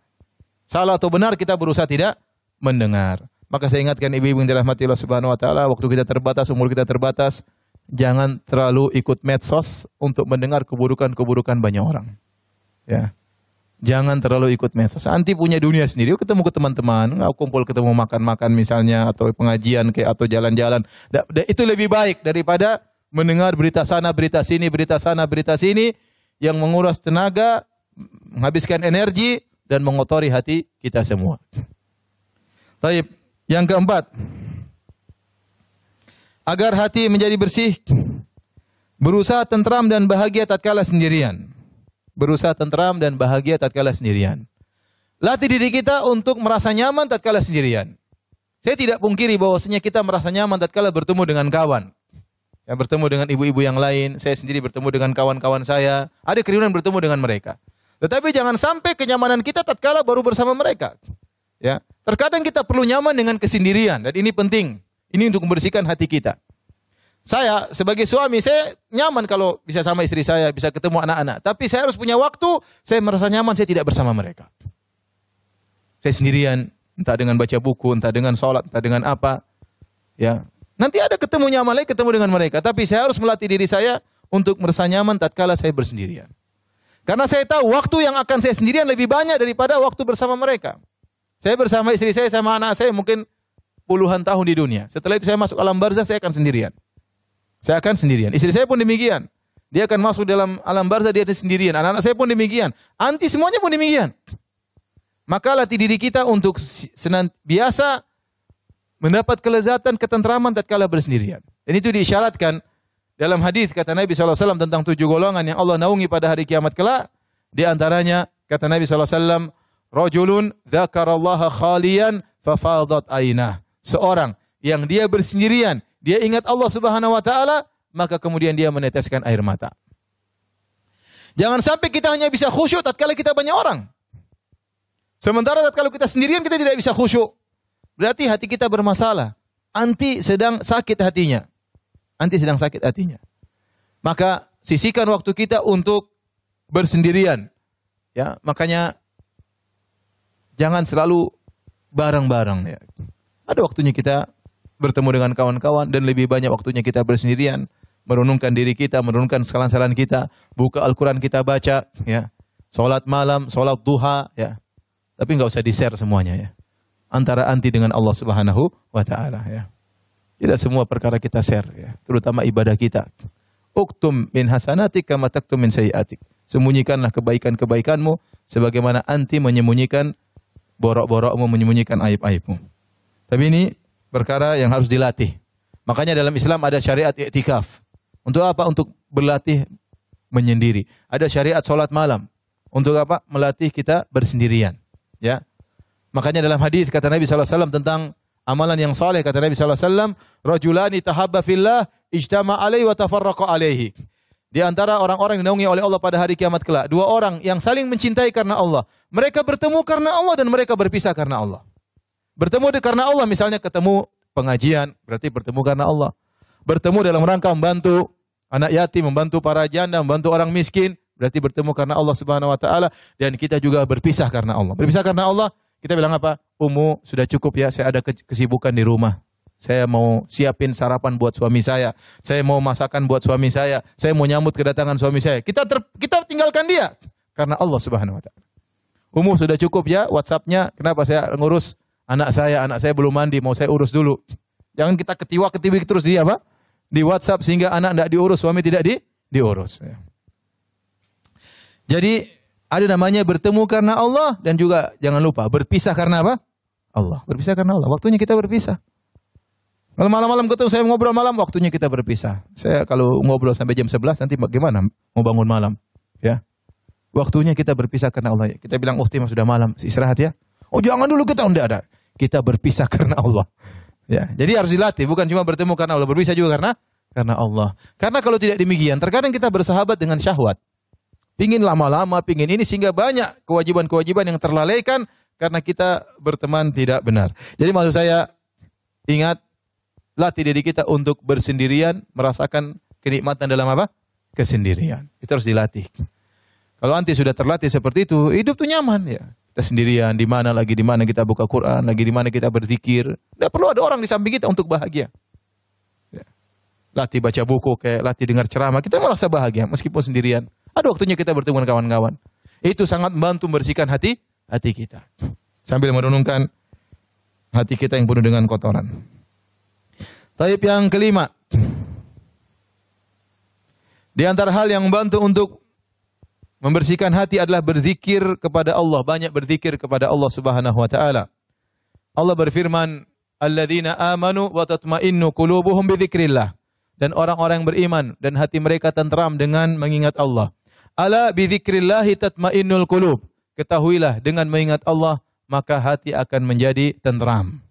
Salah atau benar kita berusaha tidak mendengar. Maka saya ingatkan ibu-ibu yang dirahmati Allah Subhanahu wa taala, waktu kita terbatas, umur kita terbatas, jangan terlalu ikut medsos untuk mendengar keburukan-keburukan banyak orang. Ya. Jangan terlalu ikut medsos. Anti punya dunia sendiri. Ketemu ke teman-teman, kumpul ketemu makan-makan misalnya, atau pengajian atau jalan-jalan. Itu lebih baik daripada mendengar berita sana, berita sini, berita sana, berita sini yang menguras tenaga, menghabiskan energi dan mengotori hati kita semua. Baik, yang keempat, agar hati menjadi bersih, berusaha tentram dan bahagia tatkala sendirian. Berusaha tentram dan bahagia tatkala sendirian. Latih diri kita untuk merasa nyaman tatkala sendirian. Saya tidak pungkiri bahwasanya kita merasa nyaman tatkala bertemu dengan kawan. Ya, bertemu dengan ibu-ibu yang lain, saya sendiri bertemu dengan kawan-kawan saya, ada kerinduan bertemu dengan mereka. Tetapi jangan sampai kenyamanan kita tatkala baru bersama mereka. Ya, terkadang kita perlu nyaman dengan kesendirian dan ini penting. Ini untuk membersihkan hati kita. Saya sebagai suami, saya nyaman kalau bisa sama istri saya, bisa ketemu anak-anak. Tapi saya harus punya waktu, saya merasa nyaman, saya tidak bersama mereka. Saya sendirian, entah dengan baca buku, entah dengan sholat, entah dengan apa. Ya, nanti ada ketemu nyaman lagi, ketemu dengan mereka. Tapi saya harus melatih diri saya untuk merasa nyaman tatkala saya bersendirian. Karena saya tahu waktu yang akan saya sendirian lebih banyak daripada waktu bersama mereka. Saya bersama istri saya, sama anak saya mungkin puluhan tahun di dunia. Setelah itu saya masuk alam barzakh, saya akan sendirian. Saya akan sendirian. Istri saya pun demikian. Dia akan masuk dalam alam barzakh, dia sendirian. Anak-anak saya pun demikian. Anti semuanya pun demikian. Maka latih diri kita untuk senantiasa mendapat kelezatan, ketentraman tatkala bersendirian. Dan itu diisyaratkan Dalam hadis kata Nabi SAW tentang 7 golongan yang Allah naungi pada hari kiamat kelak, di antaranya kata Nabi SAW, rajulun dzakarallaha khalian fafadat ainah. Seorang yang dia bersendirian, dia ingat Allah Subhanahu wa taala, maka kemudian dia meneteskan air mata. Jangan sampai kita hanya bisa khusyuk tatkala kita banyak orang. Sementara tatkala kita sendirian kita tidak bisa khusyuk. Berarti hati kita bermasalah. Anti sedang sakit hatinya. Anti sedang sakit hatinya. Maka sisihkan waktu kita untuk bersendirian. Ya, makanya jangan selalu bareng-bareng ya. Ada waktunya kita bertemu dengan kawan-kawan dan lebih banyak waktunya kita bersendirian, merenungkan diri kita, merenungkan kesalahan-kesalahan kita, buka Al-Qur'an kita baca ya. Salat malam, salat duha ya. Tapi enggak usah di-share semuanya ya. Antara anti dengan Allah Subhanahu wa taala ya. Tidak semua perkara kita share ya, terutama ibadah kita. Uktum min hasanatik kama taktum min sayyiatik. Sembunyikanlah kebaikan-kebaikanmu sebagaimana anti menyembunyikan borok-borokmu, menyembunyikan aib-aibmu. Tapi ini perkara yang harus dilatih. Makanya dalam Islam ada syariat i'tikaf. Untuk apa? Untuk berlatih menyendiri. Ada syariat salat malam. Untuk apa? Melatih kita bersendirian. Ya. Makanya dalam hadis kata Nabi SAW tentang amalan yang saleh, kata Nabi SAW, rajulani tahabba fillah ijtama alaihi wa tafarraqa alaihi. Di antara orang-orang yang dinaungi oleh Allah pada hari kiamat kelak, 2 orang yang saling mencintai karena Allah. Mereka bertemu karena Allah dan mereka berpisah karena Allah. Bertemu karena Allah, misalnya ketemu pengajian, berarti bertemu karena Allah. Bertemu dalam rangka membantu anak yatim, membantu para janda, membantu orang miskin, berarti bertemu karena Allah Subhanahu wa taala, dan kita juga berpisah karena Allah. Berpisah karena Allah, kita bilang apa? Ummu, sudah cukup ya, saya ada kesibukan di rumah. Saya mau siapin sarapan buat suami saya mau masakan buat suami saya mau nyambut kedatangan suami saya. Kita tinggalkan dia karena Allah Subhanahu wa taala. Ummu, sudah cukup ya WhatsApp-nya, kenapa saya ngurus anak saya belum mandi, mau saya urus dulu. Jangan kita ketiwi terus dia apa? Di WhatsApp sehingga anak tidak diurus, suami tidak diurus. Jadi ada namanya bertemu karena Allah dan juga jangan lupa berpisah karena apa? Allah. Berpisah karena Allah. Waktunya kita berpisah. Kalau malam-malam ketemu saya ngobrol malam, waktunya kita berpisah. Saya kalau ngobrol sampai jam 11 nanti bagaimana mau bangun malam? Ya. Waktunya kita berpisah karena Allah. Kita bilang, "Oh, sudah malam, istirahat ya." "Oh, jangan dulu, kita enggak ada." Kita berpisah karena Allah. Ya, jadi harus dilatih, bukan cuma bertemu karena Allah, berpisah juga karena Allah. Karena kalau tidak demikian, terkadang kita bersahabat dengan syahwat. Pingin lama-lama, pingin ini sehingga banyak kewajiban-kewajiban yang terlalaikan karena kita berteman tidak benar. Jadi maksud saya, ingat, latih diri kita untuk bersendirian, merasakan kenikmatan dalam apa? Kesendirian. Itu harus dilatih. Kalau anti sudah terlatih seperti itu, hidup tuh nyaman ya. Kita sendirian, di mana kita buka Quran, lagi di mana kita berzikir. Tidak perlu ada orang di samping kita untuk bahagia. Ya. Latih baca buku, kayak latih dengar ceramah, kita merasa bahagia meskipun sendirian. Ada waktunya kita bertemu dengan kawan-kawan. Itu sangat membantu membersihkan hati kita. Sambil merenungkan hati kita yang penuh dengan kotoran. Taib yang kelima. Di antara hal yang membantu untuk membersihkan hati adalah berzikir kepada Allah, banyak berzikir kepada Allah Subhanahu wa taala. Allah berfirman, "Alladzina amanu wa tatma'innu qulubuhum bidzikrillah." Dan orang-orang yang beriman dan hati mereka tenteram dengan mengingat Allah. Ala bidzikrillahi tatma'innul qulub. Ketahuilah dengan mengingat Allah maka hati akan menjadi tenteram.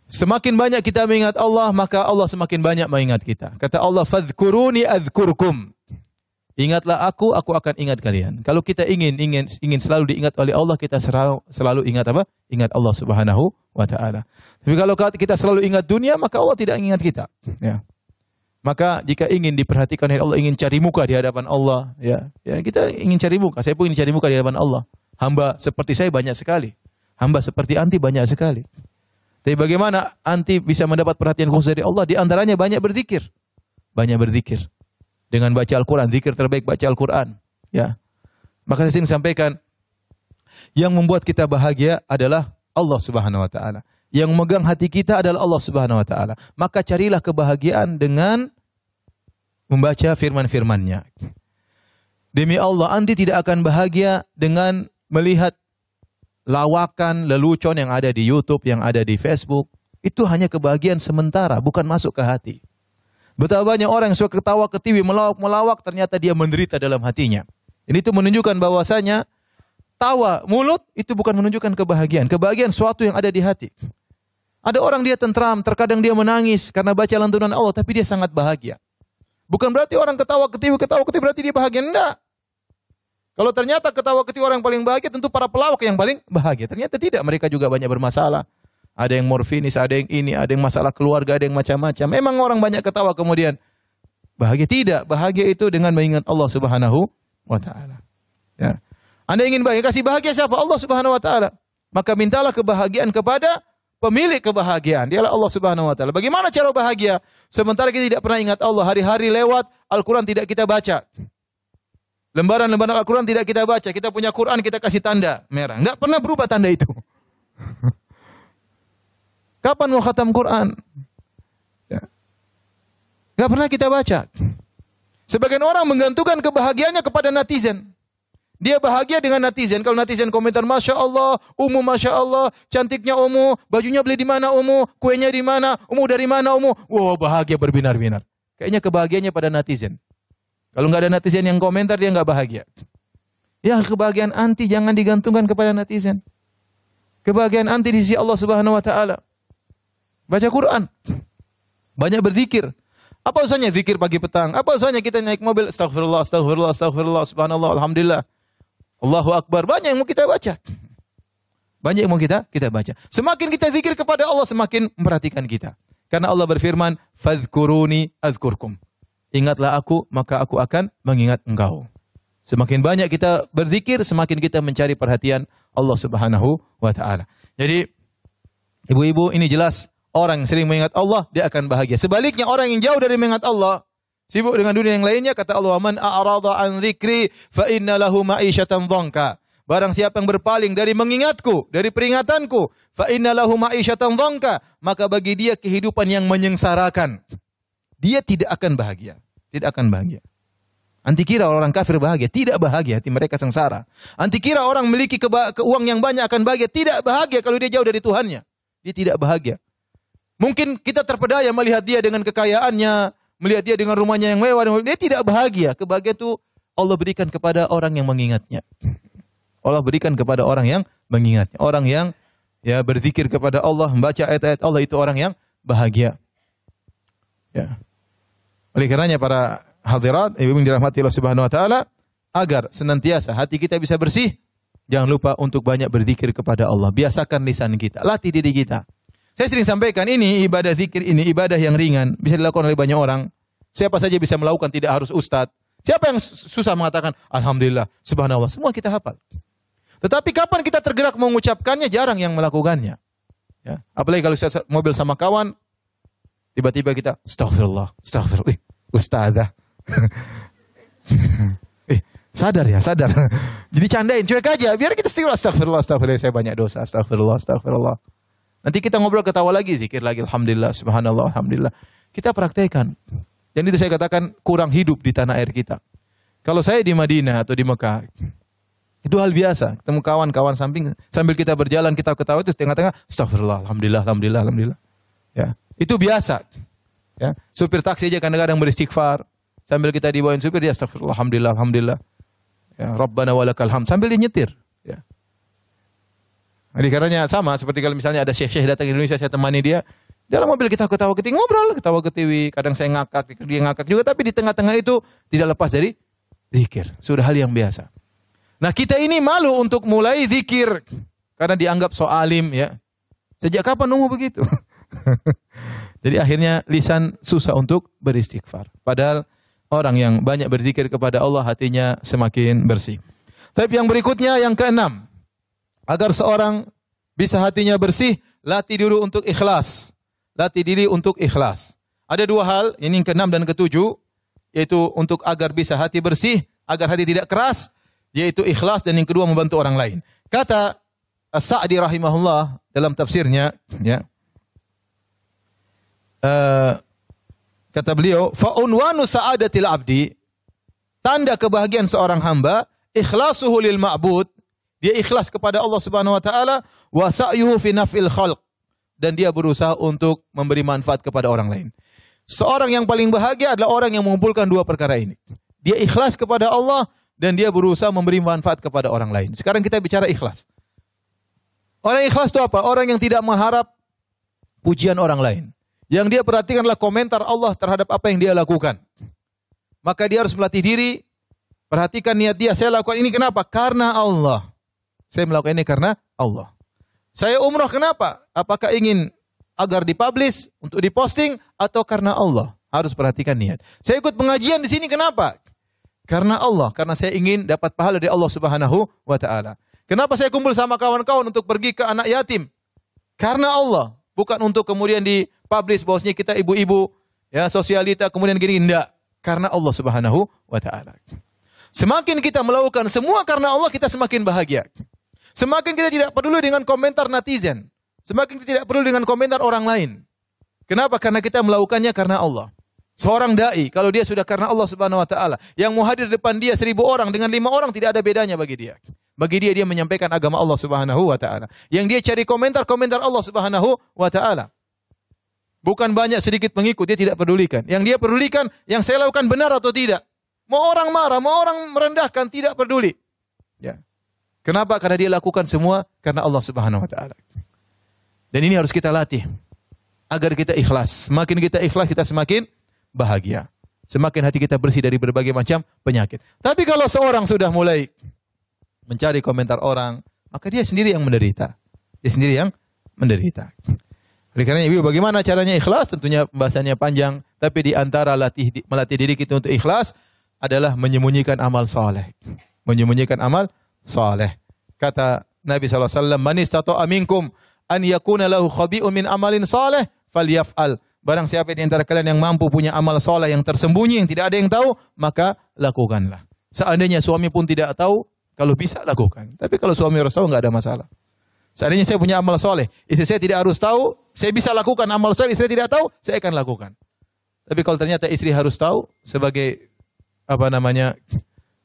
Semakin banyak kita mengingat Allah, maka Allah semakin banyak mengingat kita. Kata Allah, "Fadhkuruni adzkurkum." Ingatlah aku akan ingat kalian. Kalau kita ingin selalu diingat oleh Allah, kita selalu ingat apa? Ingat Allah Subhanahu wa taala. Tapi kalau kita selalu ingat dunia, maka Allah tidak ingat kita. Ya. Maka jika ingin diperhatikan oleh Allah, ingin cari muka di hadapan Allah, ya kita ingin cari muka. Saya pun ingin cari muka di hadapan Allah. Hamba seperti saya banyak sekali. Hamba seperti anti banyak sekali. Tapi bagaimana anti bisa mendapat perhatian khusus dari Allah? Di antaranya banyak berzikir. Banyak berzikir. Dengan baca Al-Quran. Zikir terbaik baca Al-Quran. Ya. Maka saya ingin sampaikan, yang membuat kita bahagia adalah Allah Subhanahu wa taala. Yang memegang hati kita adalah Allah Subhanahu wa taala. Maka carilah kebahagiaan dengan membaca firman-firman-Nya. Demi Allah, anti tidak akan bahagia dengan melihat lawakan, lelucon yang ada di YouTube, yang ada di Facebook. Itu hanya kebahagiaan sementara, bukan masuk ke hati. Betapa banyak orang yang suka ketawa ketiwi, melawak-melawak, ternyata dia menderita dalam hatinya. Ini itu menunjukkan bahwasanya tawa mulut itu bukan menunjukkan kebahagiaan. Kebahagiaan suatu yang ada di hati. Ada orang dia tentram, terkadang dia menangis karena baca lantunan Allah, tapi dia sangat bahagia. Bukan berarti orang ketawa ketiwi berarti dia bahagia. Enggak. Kalau ternyata ketawa ketiwi orang yang paling bahagia, tentu para pelawak yang paling bahagia. Ternyata tidak, mereka juga banyak bermasalah. Ada yang morfinis, ada yang ini, ada yang masalah keluarga, ada yang macam-macam. Memang orang banyak ketawa kemudian bahagia. Tidak, bahagia itu dengan mengingat Allah Subhanahu wa taala. Ya. Anda ingin bahagia, kasih bahagia siapa? Allah Subhanahu wa taala. Maka mintalah kebahagiaan kepada pemilik kebahagiaan, dialah Allah Subhanahu wa taala. Bagaimana cara bahagia? Sementara kita tidak pernah ingat Allah, hari-hari lewat, Al-Qur'an tidak kita baca. Lembaran-lembaran Al-Qur'an tidak kita baca. Kita punya Quran, kita kasih tanda merah. Enggak pernah berubah tanda itu. Kapan mau khatam Quran? Ya. Enggak pernah kita baca. Sebagian orang menggantungkan kebahagiaannya kepada netizen. Dia bahagia dengan netizen. Kalau netizen komentar, Masya Allah, Umu Masya Allah, cantiknya Umu, bajunya beli di mana Umu, kuenya di mana, Umu dari mana Umu. Wow, bahagia berbinar-binar. Kayaknya kebahagiaannya pada netizen. Kalau nggak ada netizen yang komentar, dia nggak bahagia. Ya, kebahagiaan anti jangan digantungkan kepada netizen. Kebahagiaan anti di sisi Allah Subhanahu wa taala. Baca Quran. Banyak berzikir. Apa usahanya zikir pagi petang? Apa usahanya kita naik mobil, astagfirullah, astagfirullah, astagfirullah, subhanallah, alhamdulillah. Allahu akbar. Banyak yang mau kita baca. Banyak yang mau kita baca. Semakin kita zikir kepada Allah, semakin memperhatikan kita. Karena Allah berfirman, "Fadhkuruni adzkurkum." Ingatlah aku, maka aku akan mengingat engkau. Semakin banyak kita berzikir, semakin kita mencari perhatian Allah Subhanahu wa taala. Jadi, ibu-ibu, ini jelas orang yang sering mengingat Allah, dia akan bahagia. Sebaliknya orang yang jauh dari mengingat Allah, sibuk dengan dunia yang lainnya, kata Allah, "Man a'rada an dzikri fa inna lahu ma'isyatan dhanka." Barang siapa yang berpaling dari mengingatku, dari peringatanku, fa inna lahu ma'isyatan dhanka, maka bagi dia kehidupan yang menyengsarakan. Dia tidak akan bahagia. Tidak akan bahagia. Anti kira orang kafir bahagia, tidak bahagia, hati mereka sengsara. Anti kira orang memiliki uang yang banyak akan bahagia, tidak bahagia kalau dia jauh dari Tuhannya. Dia tidak bahagia. Mungkin kita terpedaya melihat dia dengan kekayaannya, melihat dia dengan rumahnya yang mewah, dia tidak bahagia. Kebahagiaan itu Allah berikan kepada orang yang mengingatnya. Allah berikan kepada orang yang mengingatnya. Orang yang ya berzikir kepada Allah, membaca ayat-ayat Allah, itu orang yang bahagia. Ya. Oleh karenanya para hadirat, ibu yang dirahmati Allah Subhanahu wa taala, agar senantiasa hati kita bisa bersih, jangan lupa untuk banyak berzikir kepada Allah. Biasakan lisan kita, latih diri kita. Saya sering sampaikan, ini ibadah zikir, ini ibadah yang ringan, bisa dilakukan oleh banyak orang. Siapa saja bisa melakukan, tidak harus ustadz. Siapa yang susah mengatakan alhamdulillah, subhanallah, semua kita hafal. Tetapi kapan kita tergerak mengucapkannya, jarang yang melakukannya. Ya. Apalagi kalau saya mobil sama kawan, tiba-tiba kita astagfirullah, astagfirullah, ustazah. Sadar ya, sadar. Jadi candain, cuek aja, biar kita istighfar, astagfirullah, astagfirullah, saya banyak dosa, astagfirullah, astagfirullah. Nanti kita ngobrol ketawa lagi, zikir lagi, alhamdulillah, subhanallah, alhamdulillah. Kita praktekkan. Dan itu saya katakan kurang hidup di tanah air kita. Kalau saya di Madinah atau di Mekah, itu hal biasa. Ketemu kawan-kawan samping, sambil kita berjalan, kita ketawa, itu tengah-tengah, astagfirullah, alhamdulillah, alhamdulillah, alhamdulillah. Ya, itu biasa. Ya, supir taksi aja kadang-kadang beristighfar. Sambil kita dibawain supir, dia astagfirullah, alhamdulillah, alhamdulillah. Ya, Rabbana walakal hamd, sambil dia nyetir. Ya. Jadi karenanya sama, seperti kalau misalnya ada syekh-syekh datang ke Indonesia, saya temani dia, dalam mobil kita ketawa ketiwi, ngobrol, ketawa ketiwi, kadang saya ngakak, dia ngakak juga, tapi di tengah-tengah itu tidak lepas dari zikir. Sudah hal yang biasa. Nah, kita ini malu untuk mulai zikir, karena dianggap so alim, ya. Sejak kapan nunggu begitu? Jadi akhirnya lisan susah untuk beristighfar. Padahal orang yang banyak berzikir kepada Allah, hatinya semakin bersih. Tapi yang berikutnya, yang keenam, agar seorang bisa hatinya bersih, latih diri untuk ikhlas. Latih diri untuk ikhlas. Ada dua hal, ini yang keenam dan ketujuh, yaitu untuk agar bisa hati bersih, agar hati tidak keras, yaitu ikhlas, dan yang kedua membantu orang lain. Kata As-Sa'di rahimahullah dalam tafsirnya, ya, kata beliau, fa'unwanu sa'adatil abdi, tanda kebahagiaan seorang hamba, ikhlasuhu lil ma'bud, dia ikhlas kepada Allah Subhanahu wa taala, wa sa'yuhu fi naf'il khalq, dan dia berusaha untuk memberi manfaat kepada orang lain. Seorang yang paling bahagia adalah orang yang mengumpulkan dua perkara ini. Dia ikhlas kepada Allah dan dia berusaha memberi manfaat kepada orang lain. Sekarang kita bicara ikhlas. Orang ikhlas itu apa? Orang yang tidak mengharap pujian orang lain. Yang dia perhatikan adalah komentar Allah terhadap apa yang dia lakukan. Maka dia harus melatih diri, perhatikan niat dia, saya lakukan ini kenapa? Karena Allah. Saya melakukan ini karena Allah. Saya umrah kenapa? Apakah ingin agar dipublish, untuk diposting, atau karena Allah? Harus perhatikan niat. Saya ikut pengajian di sini kenapa? Karena Allah. Karena saya ingin dapat pahala dari Allah Subhanahu wa Ta'ala. Kenapa saya kumpul sama kawan-kawan untuk pergi ke anak yatim? Karena Allah. Bukan untuk kemudian dipublish bahwasanya kita ibu-ibu, ya, sosialita, kemudian gini, enggak. Karena Allah Subhanahu wa Ta'ala. Semakin kita melakukan semua karena Allah, kita semakin bahagia. Semakin kita tidak peduli dengan komentar netizen. Semakin kita tidak peduli dengan komentar orang lain. Kenapa? Karena kita melakukannya karena Allah. Seorang da'i, kalau dia sudah karena Allah Subhanahu wa Ta'ala, yang mau hadir depan dia 1000 orang dengan 5 orang tidak ada bedanya bagi dia. Bagi dia, dia menyampaikan agama Allah Subhanahu wa Ta'ala. Yang dia cari komentar Allah Subhanahu wa Ta'ala. Bukan banyak sedikit pengikut, dia tidak pedulikan. Yang dia pedulikan, yang saya lakukan benar atau tidak. Mau orang marah, mau orang merendahkan, tidak peduli. Ya. Kenapa? Karena dia lakukan semua karena Allah Subhanahu wa Ta'ala. Dan ini harus kita latih agar kita ikhlas. Semakin kita ikhlas, kita semakin bahagia. Semakin hati kita bersih dari berbagai macam penyakit. Tapi kalau seorang sudah mulai mencari komentar orang, maka dia sendiri yang menderita. Dia sendiri yang menderita. Oleh karena ibu, bagaimana caranya ikhlas? Tentunya pembahasannya panjang, tapi di antara melatih diri kita untuk ikhlas adalah menyembunyikan amal saleh. Menyembunyikan amal saleh. Kata Nabi SAW, "Man istata'a minkum an yakuna lahu khabi'un min amalin saleh falyaf'al." Barang siapa di antara kalian yang mampu punya amal saleh yang tersembunyi, yang tidak ada yang tahu, maka lakukanlah. Seandainya suami pun tidak tahu, kalau bisa lakukan. Tapi kalau suami harus tahu, enggak ada masalah. Seandainya saya punya amal soleh, istri saya tidak harus tahu, saya bisa lakukan amal soleh, istri tidak tahu, saya akan lakukan. Tapi kalau ternyata istri harus tahu sebagai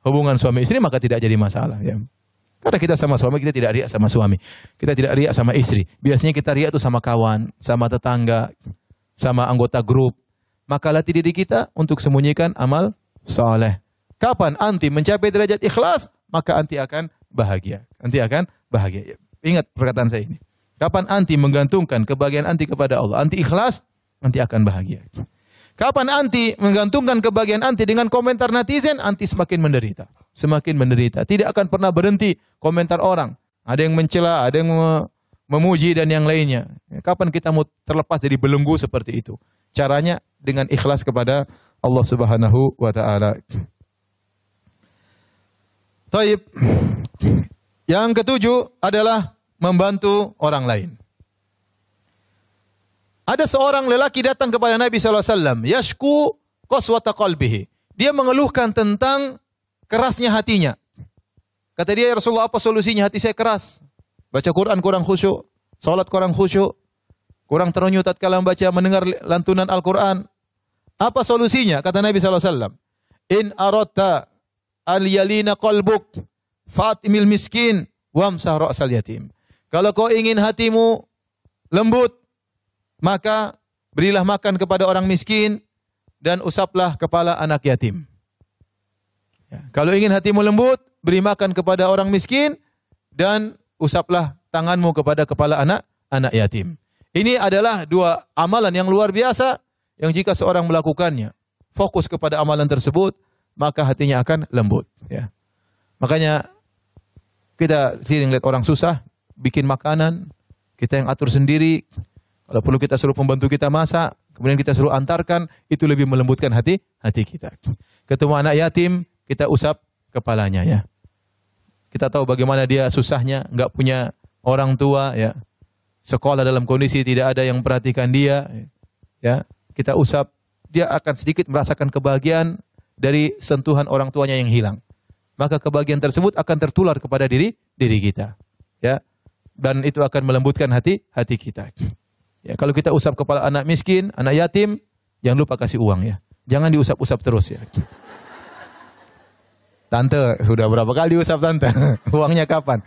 hubungan suami istri, maka tidak jadi masalah. Ya. Karena kita sama suami, kita tidak riak sama suami, kita tidak riak sama istri. Biasanya kita riak itu sama kawan, sama tetangga, sama anggota grup. Maka latih diri kita untuk sembunyikan amal soleh. Kapan anti mencapai derajat ikhlas, maka anti akan bahagia. Anti akan bahagia. Ingat perkataan saya ini. Kapan anti menggantungkan kebahagiaan anti kepada Allah, anti ikhlas, anti akan bahagia. Kapan anti menggantungkan kebahagiaan anti dengan komentar netizen, anti semakin menderita. Semakin menderita. Tidak akan pernah berhenti komentar orang. Ada yang mencela, ada yang memuji dan yang lainnya. Kapan kita mau terlepas dari belenggu seperti itu? Caranya dengan ikhlas kepada Allah Subhanahu wa Ta'ala. Taib. Yang ketujuh adalah membantu orang lain. Ada seorang lelaki datang kepada Nabi SAW. Yashku qaswata qalbihi. Dia mengeluhkan tentang kerasnya hatinya. Kata dia, ya Rasulullah, apa solusinya? Hati saya keras. Baca Quran kurang khusyuk. Salat kurang khusyuk. Kurang terenyuh tatkala mendengar lantunan Al-Quran. Apa solusinya? Kata Nabi SAW. In aradta al-yalina qalbuk fatimil miskin wamsah ra'sal yatim. Kalau kau ingin hatimu lembut, maka berilah makan kepada orang miskin dan usaplah kepala anak yatim. Ya. Kalau ingin hatimu lembut, beri makan kepada orang miskin dan usaplah tanganmu kepada kepala anak yatim. Ini adalah dua amalan yang luar biasa yang jika seorang melakukannya, fokus kepada amalan tersebut, maka hatinya akan lembut. Ya. Makanya kita sering lihat orang susah, bikin makanan, kita yang atur sendiri. Kalau perlu kita suruh pembantu kita masak, kemudian kita suruh antarkan, itu lebih melembutkan hati kita. Ketemu anak yatim, kita usap kepalanya ya. Kita tahu bagaimana dia susahnya, enggak punya orang tua ya. Sekolah dalam kondisi tidak ada yang perhatikan dia ya. Kita usap, dia akan sedikit merasakan kebahagiaan dari sentuhan orang tuanya yang hilang. Maka kebahagiaan tersebut akan tertular kepada diri kita. Ya. Dan itu akan melembutkan hati kita. Ya, kalau kita usap kepala anak miskin, anak yatim, jangan lupa kasih uang ya. Jangan diusap-usap terus ya. Tante, sudah berapa kali diusap tante? Uangnya kapan?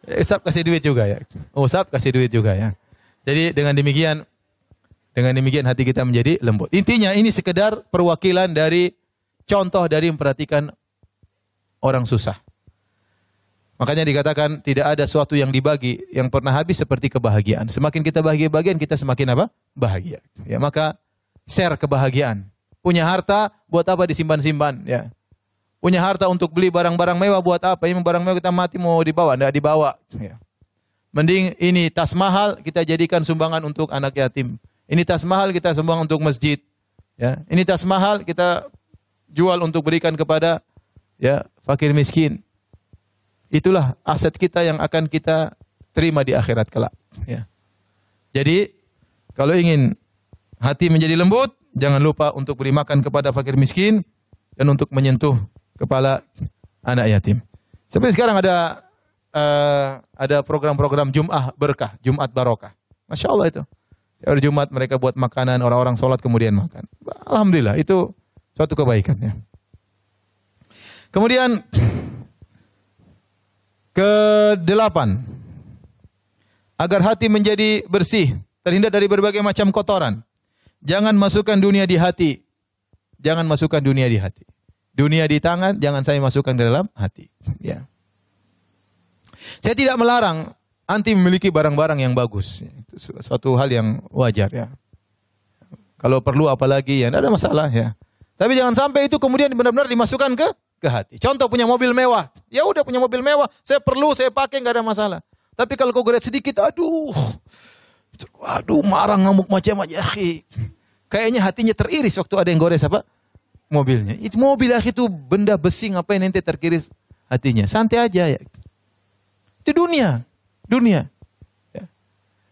Usap kasih duit juga ya. Usap kasih duit juga ya. Jadi dengan demikian Dengan demikian hati kita menjadi lembut. Intinya ini sekedar perwakilan dari contoh dari memperhatikan orang susah. Makanya dikatakan tidak ada sesuatu yang dibagi yang pernah habis seperti kebahagiaan. Semakin kita bahagia-bahagiaan, kita semakin apa? Bahagia. Ya, maka share kebahagiaan. Punya harta buat apa disimpan-simpan, ya. Punya harta untuk beli barang-barang mewah buat apa? Ini barang mewah kita mati mau dibawa, enggak dibawa, ya. Mending ini tas mahal kita jadikan sumbangan untuk anak yatim. Ini tas mahal kita sumbang untuk masjid, ya. Ini tas mahal kita jual untuk berikan kepada ya fakir miskin. Itulah aset kita yang akan kita terima di akhirat kelak. Ya. Jadi kalau ingin hati menjadi lembut, jangan lupa untuk beri makan kepada fakir miskin dan untuk menyentuh kepala anak yatim. Seperti sekarang ada program-program Jum'ah berkah, Jumat barokah. Masya Allah itu. Hari Jumat mereka buat makanan, orang-orang sholat kemudian makan. Alhamdulillah itu suatu kebaikan. Ya. Kemudian ke-8, agar hati menjadi bersih, terhindar dari berbagai macam kotoran. Jangan masukkan dunia di hati. Jangan masukkan dunia di hati. Dunia di tangan, jangan saya masukkan ke dalam hati. Ya. Saya tidak melarang anti memiliki barang-barang yang bagus. Itu suatu hal yang wajar ya. Kalau perlu apalagi ya, tidak ada masalah ya. Tapi jangan sampai itu kemudian benar-benar dimasukkan ke hati. Contoh punya mobil mewah. Ya udah punya mobil mewah, saya perlu, saya pakai enggak ada masalah. Tapi kalau kau goret sedikit, aduh marah ngamuk macam-macam, akhi. Kayaknya hatinya teriris waktu ada yang gores apa? Mobilnya. Itu mobil akhi itu benda besi, ngapain ente terkiris hatinya? Santai aja ya. Itu dunia. Ya.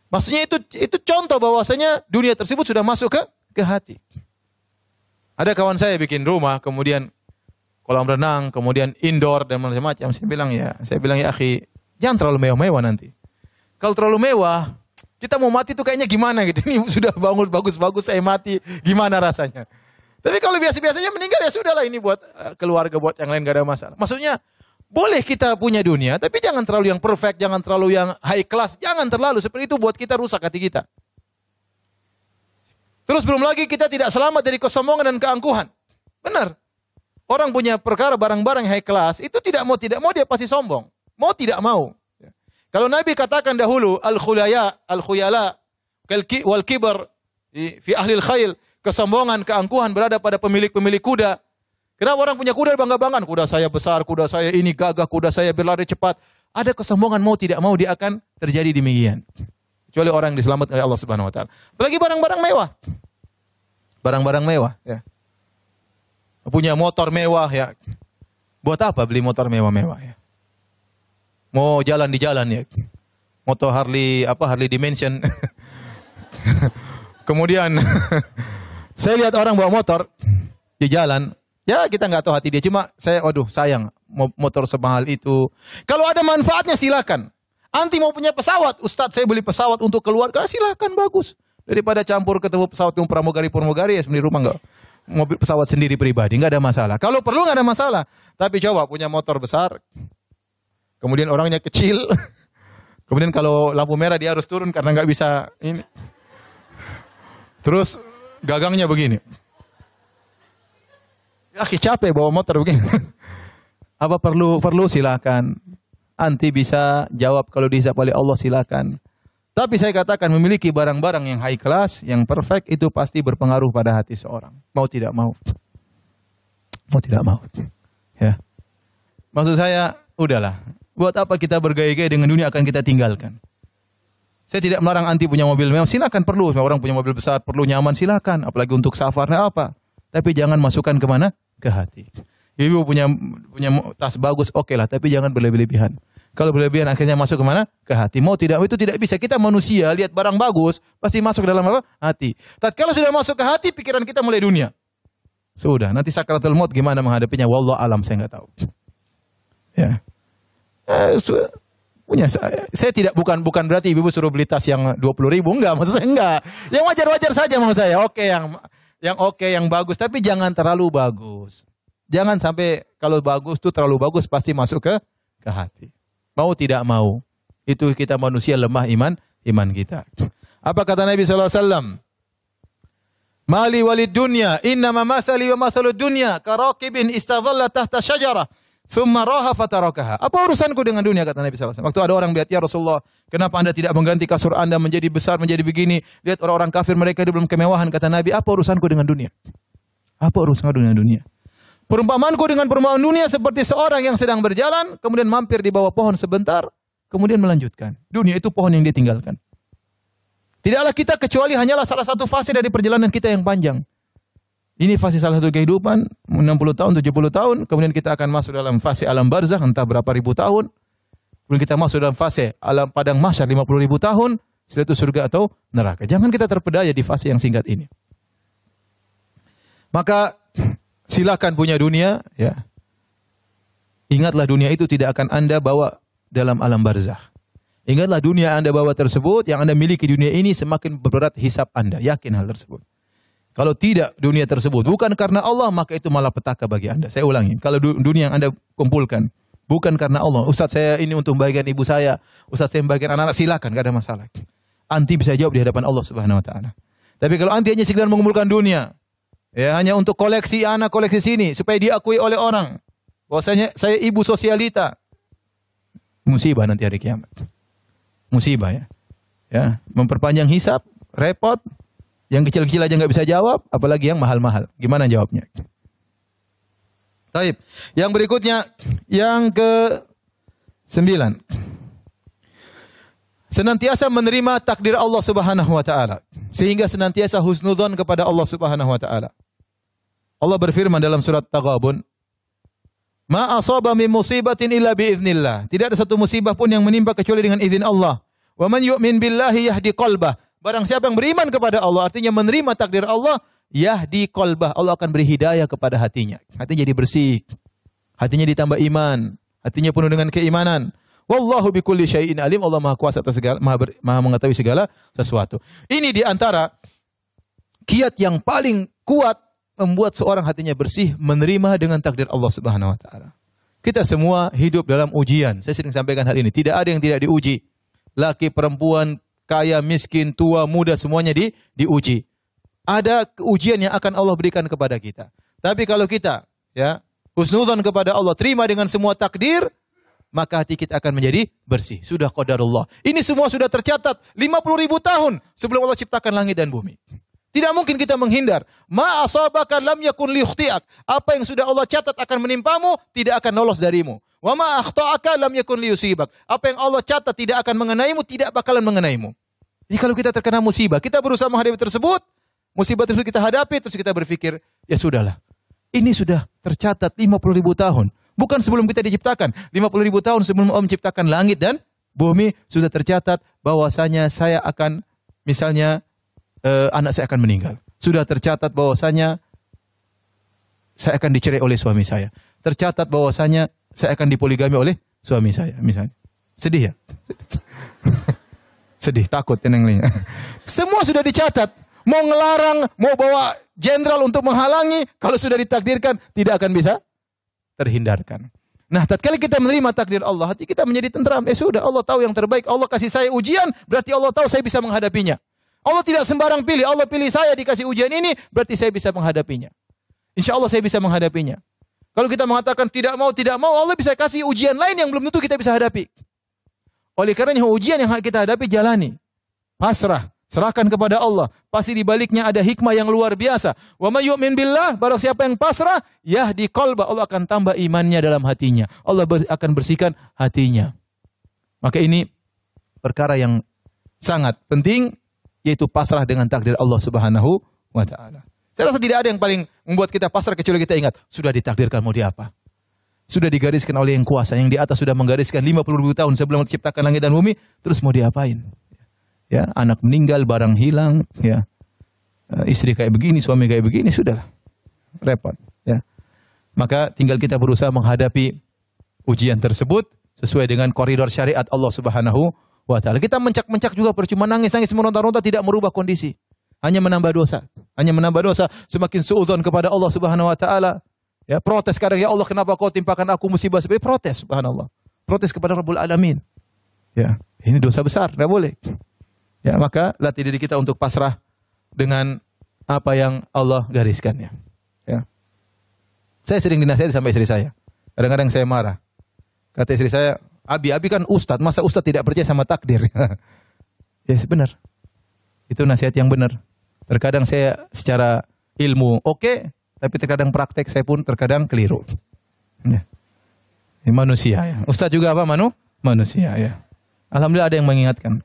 Maksudnya itu contoh bahwasanya dunia tersebut sudah masuk ke hati. Ada kawan saya bikin rumah, kemudian kolam renang, kemudian indoor dan macam-macam. Saya bilang ya akhi, jangan terlalu mewah-mewah nanti. Kalau terlalu mewah, kita mau mati tuh kayaknya gimana gitu. Ini sudah bangun bagus-bagus, saya mati, gimana rasanya? Tapi kalau biasa-biasanya meninggal ya sudahlah, ini buat keluarga, buat yang lain gak ada masalah. Maksudnya boleh kita punya dunia, tapi jangan terlalu yang perfect, jangan terlalu yang high class, jangan terlalu seperti itu buat kita rusak hati kita. Terus belum lagi kita tidak selamat dari kesombongan dan keangkuhan. Benar. Orang punya perkara barang-barang high class, itu tidak mau dia pasti sombong. Mau tidak mau. Kalau Nabi katakan dahulu, al-khuyala, wal kibar, fi ahlil khayl, kesombongan, keangkuhan berada pada pemilik-pemilik kuda. Kenapa orang punya kuda bangga-banggaan? Kuda saya besar, kuda saya ini gagah, kuda saya berlari cepat. Ada kesombongan, mau tidak mau dia akan terjadi demikian. Kecuali orang yang diselamatkan oleh Allah Subhanahu wa taala. Apalagi barang-barang mewah. Barang-barang mewah, ya. Punya motor mewah, ya. Buat apa beli motor mewah-mewah, ya? Mau jalan di jalan, ya. Motor Harley Dimension. Kemudian saya lihat orang bawa motor di jalan, ya kita nggak tahu hati dia, cuma sayang motor semahal itu. Kalau ada manfaatnya silakan. Anti mau punya pesawat, Ustadz saya beli pesawat untuk keluarga, silakan, bagus. Daripada campur ketemu pesawat yang pramugari ya sendiri rumah, nggak mobil pesawat sendiri pribadi, nggak ada masalah. Kalau perlu nggak ada masalah. Tapi coba punya motor besar, kemudian orangnya kecil, kemudian kalau lampu merah dia harus turun karena nggak bisa ini. Terus gagangnya begini. Ya capek bawa motor begini. Apa perlu silakan. Anti bisa jawab kalau dihisab oleh Allah silakan. Tapi saya katakan memiliki barang-barang yang high class, yang perfect itu pasti berpengaruh pada hati seorang. Mau tidak mau. Mau tidak mau. Ya. Maksud saya, udahlah. Buat apa kita bergaya-gaya dengan dunia akan kita tinggalkan. Saya tidak melarang anti punya mobil mewah, silakan, perlu. Orang punya mobil besar, perlu nyaman, silakan. Apalagi untuk safarnya apa. Tapi jangan masukkan kemana? Ke hati. Ibu punya tas bagus, oke lah. Tapi jangan berlebihan. Kalau berlebihan akhirnya masuk kemana? Ke hati. Mau tidak, itu tidak bisa. Kita manusia, lihat barang bagus, pasti masuk dalam apa? Hati. Tatkala sudah masuk ke hati, pikiran kita mulai dunia. Sudah, nanti sakratul maut gimana menghadapinya? Wallahu alam, saya nggak tahu. Ya. Punya saya tidak bukan berarti ibu suruh beli tas yang 20.000, enggak, maksud saya enggak. Yang wajar-wajar saja maksud saya. Oke, yang bagus, tapi jangan terlalu bagus. Jangan sampai kalau bagus tuh terlalu bagus pasti masuk ke hati. Mau tidak mau, itu kita manusia lemah iman kita. Apa kata Nabi SAW? Mali walid dunya, innama mathali wa mathalud dunya karaqibin istadhalla tahta syajarah thumma raha fatarakaha. Apa urusanku dengan dunia, kata Nabi sallallahu alaihi wasallam. Waktu ada orang melihat, ya Rasulullah, kenapa Anda tidak mengganti kasur Anda menjadi besar, menjadi begini? Lihat orang-orang kafir, mereka di dalam kemewahan. Kata Nabi, apa urusanku dengan dunia? Apa urusanku dengan dunia? Perumpamanku dengan perumpamaan dunia seperti seorang yang sedang berjalan, kemudian mampir di bawah pohon sebentar, kemudian melanjutkan. Dunia itu pohon yang dia tinggalkan. Tidaklah kita kecuali hanyalah salah satu fase dari perjalanan kita yang panjang. Ini fase salah satu kehidupan, 60 tahun, 70 tahun, kemudian kita akan masuk dalam fase alam barzakh, entah berapa ribu tahun. Kemudian kita masuk dalam fase alam padang mahsyar 50 ribu tahun, setelah itu surga atau neraka. Jangan kita terpedaya di fase yang singkat ini. Maka silakan punya dunia, ya. Ingatlah dunia itu tidak akan Anda bawa dalam alam barzakh. Ingatlah dunia Anda bawa tersebut, yang Anda miliki dunia ini semakin berat hisab Anda. Yakin hal tersebut. Kalau tidak dunia tersebut bukan karena Allah, maka itu malah petaka bagi Anda. Saya ulangi, kalau dunia yang Anda kumpulkan bukan karena Allah, Ustaz saya ini untuk membahagiakan ibu saya, Ustaz saya membahagiakan anak-anak, silakan, enggak ada masalah. Anti bisa jawab di hadapan Allah Subhanahu wa taala. Tapi kalau anti hanya sekedar mengumpulkan dunia, ya hanya untuk koleksi anak, koleksi sini supaya diakui oleh orang bahwasanya saya ibu sosialita, musibah nanti hari kiamat. Musibah, ya. Ya, memperpanjang hisab, repot. Yang kecil-kecil aja nggak bisa jawab, apalagi yang mahal-mahal. Gimana jawabnya? Baik. Yang berikutnya, yang ke-9. Senantiasa menerima takdir Allah Subhanahu wa taala, sehingga senantiasa husnudzon kepada Allah Subhanahu wa taala. Allah berfirman dalam surat Taghabun, "Ma asaba min musibatin illa biiznillah." Tidak ada satu musibah pun yang menimpa kecuali dengan izin Allah. "Wa man yu'min billahi yahdi qalbah." Barang siapa yang beriman kepada Allah, artinya menerima takdir Allah, yahdi qalbah, Allah akan beri hidayah kepada hatinya. Hatinya jadi bersih. Hatinya ditambah iman, hatinya penuh dengan keimanan. Wallahu bikulli syai'in alim. Allah Maha kuasa atas segala, maha mengetahui segala sesuatu. Ini di antara kiat yang paling kuat membuat seorang hatinya bersih, menerima dengan takdir Allah Subhanahu wa taala. Kita semua hidup dalam ujian. Saya sering sampaikan hal ini. Tidak ada yang tidak diuji. Laki, perempuan, kaya, miskin, tua, muda, semuanya diuji. Ada ujian yang akan Allah berikan kepada kita. Tapi kalau kita, ya, husnudzon kepada Allah, terima dengan semua takdir, maka hati kita akan menjadi bersih. Sudah qadarullah. Ini semua sudah tercatat 50 ribu tahun sebelum Allah ciptakan langit dan bumi. Tidak mungkin kita menghindar. Ma asabaka lam yakun liyukhti'ak. Apa yang sudah Allah catat akan menimpamu, tidak akan lolos darimu. Wa ma akhta'aka lam yakun liyusibak. Apa yang Allah catat tidak akan mengenaimu, tidak bakalan mengenaimu. Jadi kalau kita terkena musibah, kita berusaha menghadapi tersebut, musibah tersebut kita hadapi, terus kita berpikir, ya sudahlah. Ini sudah tercatat 50 ribu tahun. Bukan sebelum kita diciptakan. 50 ribu tahun sebelum Allah menciptakan langit dan bumi, sudah tercatat bahwasanya saya akan, misalnya, anak saya akan meninggal. Sudah tercatat bahwasanya saya akan dicerai oleh suami saya. Tercatat bahwasanya saya akan dipoligami oleh suami saya, misalnya. Sedih ya? Sedih, takut, tenang. Semua sudah dicatat. Mau ngelarang, mau bawa jenderal untuk menghalangi, kalau sudah ditakdirkan, tidak akan bisa terhindarkan. Nah, tatkala kita menerima takdir Allah, hati kita menjadi tentram. Sudah, Allah tahu yang terbaik. Allah kasih saya ujian, berarti Allah tahu saya bisa menghadapinya. Allah tidak sembarang pilih. Allah pilih saya dikasih ujian ini, berarti saya bisa menghadapinya. Insya Allah saya bisa menghadapinya. Kalau kita mengatakan tidak mau, Allah bisa kasih ujian lain yang belum tentu kita bisa hadapi. Oleh karenanya ujian yang kita hadapi jalani. Pasrah, serahkan kepada Allah. Pasti di baliknya ada hikmah yang luar biasa. Wa may yu'min billah, barang siapa yang pasrah, yahdi qalba, Allah akan tambah imannya dalam hatinya. Allah akan bersihkan hatinya. Maka ini perkara yang sangat penting, yaitu pasrah dengan takdir Allah Subhanahu wa taala. Saya rasa tidak ada yang paling membuat kita pasrah kecuali kita ingat, sudah ditakdirkan mau diapa. Sudah digariskan oleh yang kuasa, yang di atas sudah menggariskan 50 ribu tahun sebelum menciptakan langit dan bumi, terus mau diapain? Ya, anak meninggal, barang hilang, ya. Istri kayak begini, suami kayak begini, sudahlah. Repot, ya. Maka tinggal kita berusaha menghadapi ujian tersebut sesuai dengan koridor syariat Allah Subhanahu wa taala. Kita mencak-mencak juga percuma, nangis-nangis meronta-ronta tidak merubah kondisi. Hanya menambah dosa. Hanya menambah dosa, semakin suudzon kepada Allah Subhanahu wa taala. Ya, protes kadang, ya Allah kenapa kau timpakan aku musibah seperti protes, subhanallah. Protes kepada Rabbul Alamin. Ya, ini dosa besar, tidak boleh. Ya, maka latih diri kita untuk pasrah dengan apa yang Allah gariskannya. Ya. Saya sering dinasihati sampai istri saya. Kadang-kadang saya marah. Kata istri saya, Abi kan ustadz, masa ustadz tidak percaya sama takdir? Ya benar. Itu nasihat yang benar. Terkadang saya secara ilmu oke, tapi terkadang praktek saya pun terkadang keliru. Ya. Ini manusia ya. Ustadz juga apa manusia ya. Alhamdulillah ada yang mengingatkan.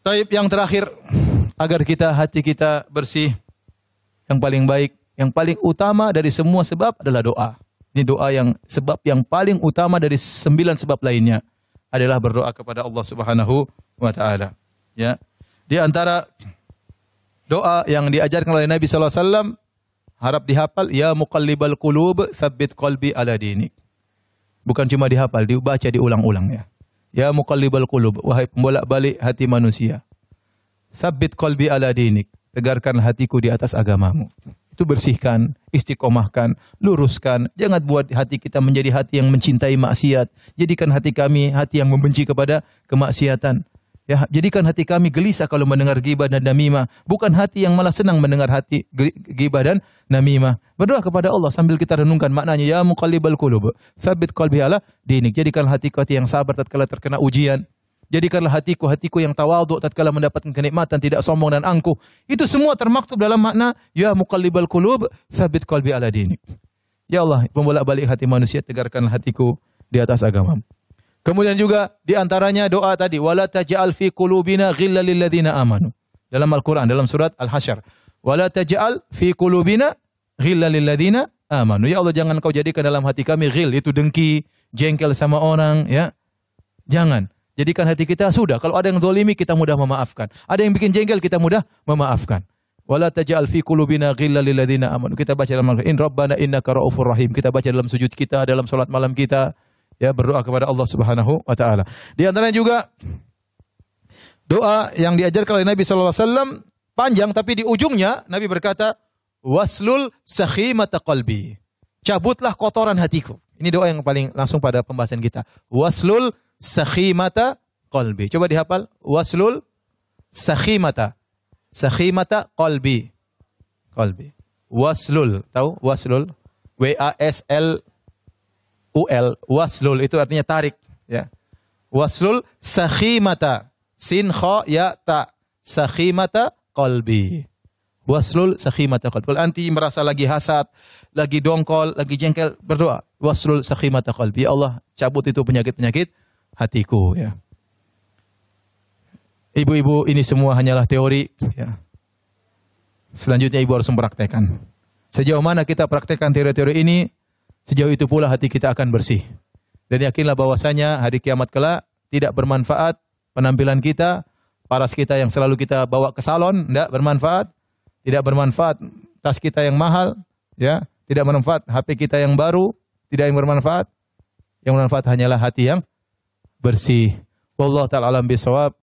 Taib yang terakhir, agar hati kita bersih, yang paling baik, yang paling utama dari semua sebab adalah doa. Ini doa yang sebab yang paling utama dari 9 sebab lainnya adalah berdoa kepada Allah Subhanahu wa taala. Ya. Di antara doa yang diajarkan oleh Nabi sallallahu alaihi wasallam, harap dihafal, ya muqallibal qulub, tsabbit qalbi ala dinik. Bukan cuma dihafal, dibaca diulang-ulang ya. Ya muqallibal qulub, wahai pembolak-balik hati manusia. Tsabbit qalbi ala dinik, tegarkan hatiku di atas agamamu. Itu bersihkan, istiqomahkan, luruskan. Jangan buat hati kita menjadi hati yang mencintai maksiat. Jadikan hati kami hati yang membenci kepada kemaksiatan. Ya, jadikan hati kami gelisah kalau mendengar ghibah dan namimah, bukan hati yang malah senang mendengar hati ghibah dan namimah. Berdoa kepada Allah sambil kita renungkan maknanya, ya muqallibal qulub, tsabbit qalbi ala dinik. Jadikan hatiku hati yang sabar tatkala terkena ujian. Jadikanlah hatiku yang tawadhu tatkala mendapatkan kenikmatan, tidak sombong dan angkuh. Itu semua termaktub dalam makna ya muqallibal qulub, tsabbit qalbi ala dinik. Ya Allah, pembolak-balik hati manusia, tegarkan hatiku di atas agamamu. Kemudian juga di antaranya doa tadi, wala taj'al fi qulubina ghillal lil ladzina amanu. Dalam Al-Qur'an, dalam surat Al-Hasyr. Wala taj'al fi qulubina ghillal lil ladzina amanu. Ya Allah, jangan kau jadikan dalam hati kami ghil, itu dengki, jengkel sama orang, ya. Jangan. Jadikan hati kita sudah, kalau ada yang zalimi kita mudah memaafkan. Ada yang bikin jengkel kita mudah memaafkan. Wala taj'al fi qulubina ghillal lil ladzina amanu. Kita baca dalam Al-Qur'an, in rabbana innaka raufur rahim. Kita baca dalam sujud kita, dalam salat malam kita. Ya, berdoa kepada Allah Subhanahu wa taala. Di antaranya juga doa yang diajarkan oleh Nabi sallallahu alaihi wasallam panjang, tapi di ujungnya Nabi berkata, waslul sakhimata qalbi. Cabutlah kotoran hatiku. Ini doa yang paling langsung pada pembahasan kita. Waslul sakhimata qalbi. Coba dihafal. Waslul sakhimata. Sakhimata qalbi. Qalbi. Waslul. Tahu? Waslul. W-A-S-L-U-L. Waslul itu artinya tarik. Ya. Waslul sakhimata. Sin kha ya ta. Sakhimata qalbi. Waslul sakhimata qalbi. Kalau anti merasa lagi hasad, lagi dongkol, lagi jengkel, berdoa. Waslul sakhimata qalbi. Ya Allah, cabut itu penyakit-penyakit hatiku. Ya. Ibu-ibu, ini semua hanyalah teori. Ya. Selanjutnya ibu harus mempraktekkan. Sejauh mana kita praktekkan teori-teori ini, sejauh itu pula hati kita akan bersih. Dan yakinlah bahwasanya hari kiamat kelak tidak bermanfaat penampilan kita, paras kita yang selalu kita bawa ke salon, tidak bermanfaat. Tidak bermanfaat tas kita yang mahal, ya, tidak bermanfaat HP kita yang baru, tidak yang bermanfaat. Yang bermanfaat hanyalah hati yang bersih. Wallahu ta'ala alam bisawab.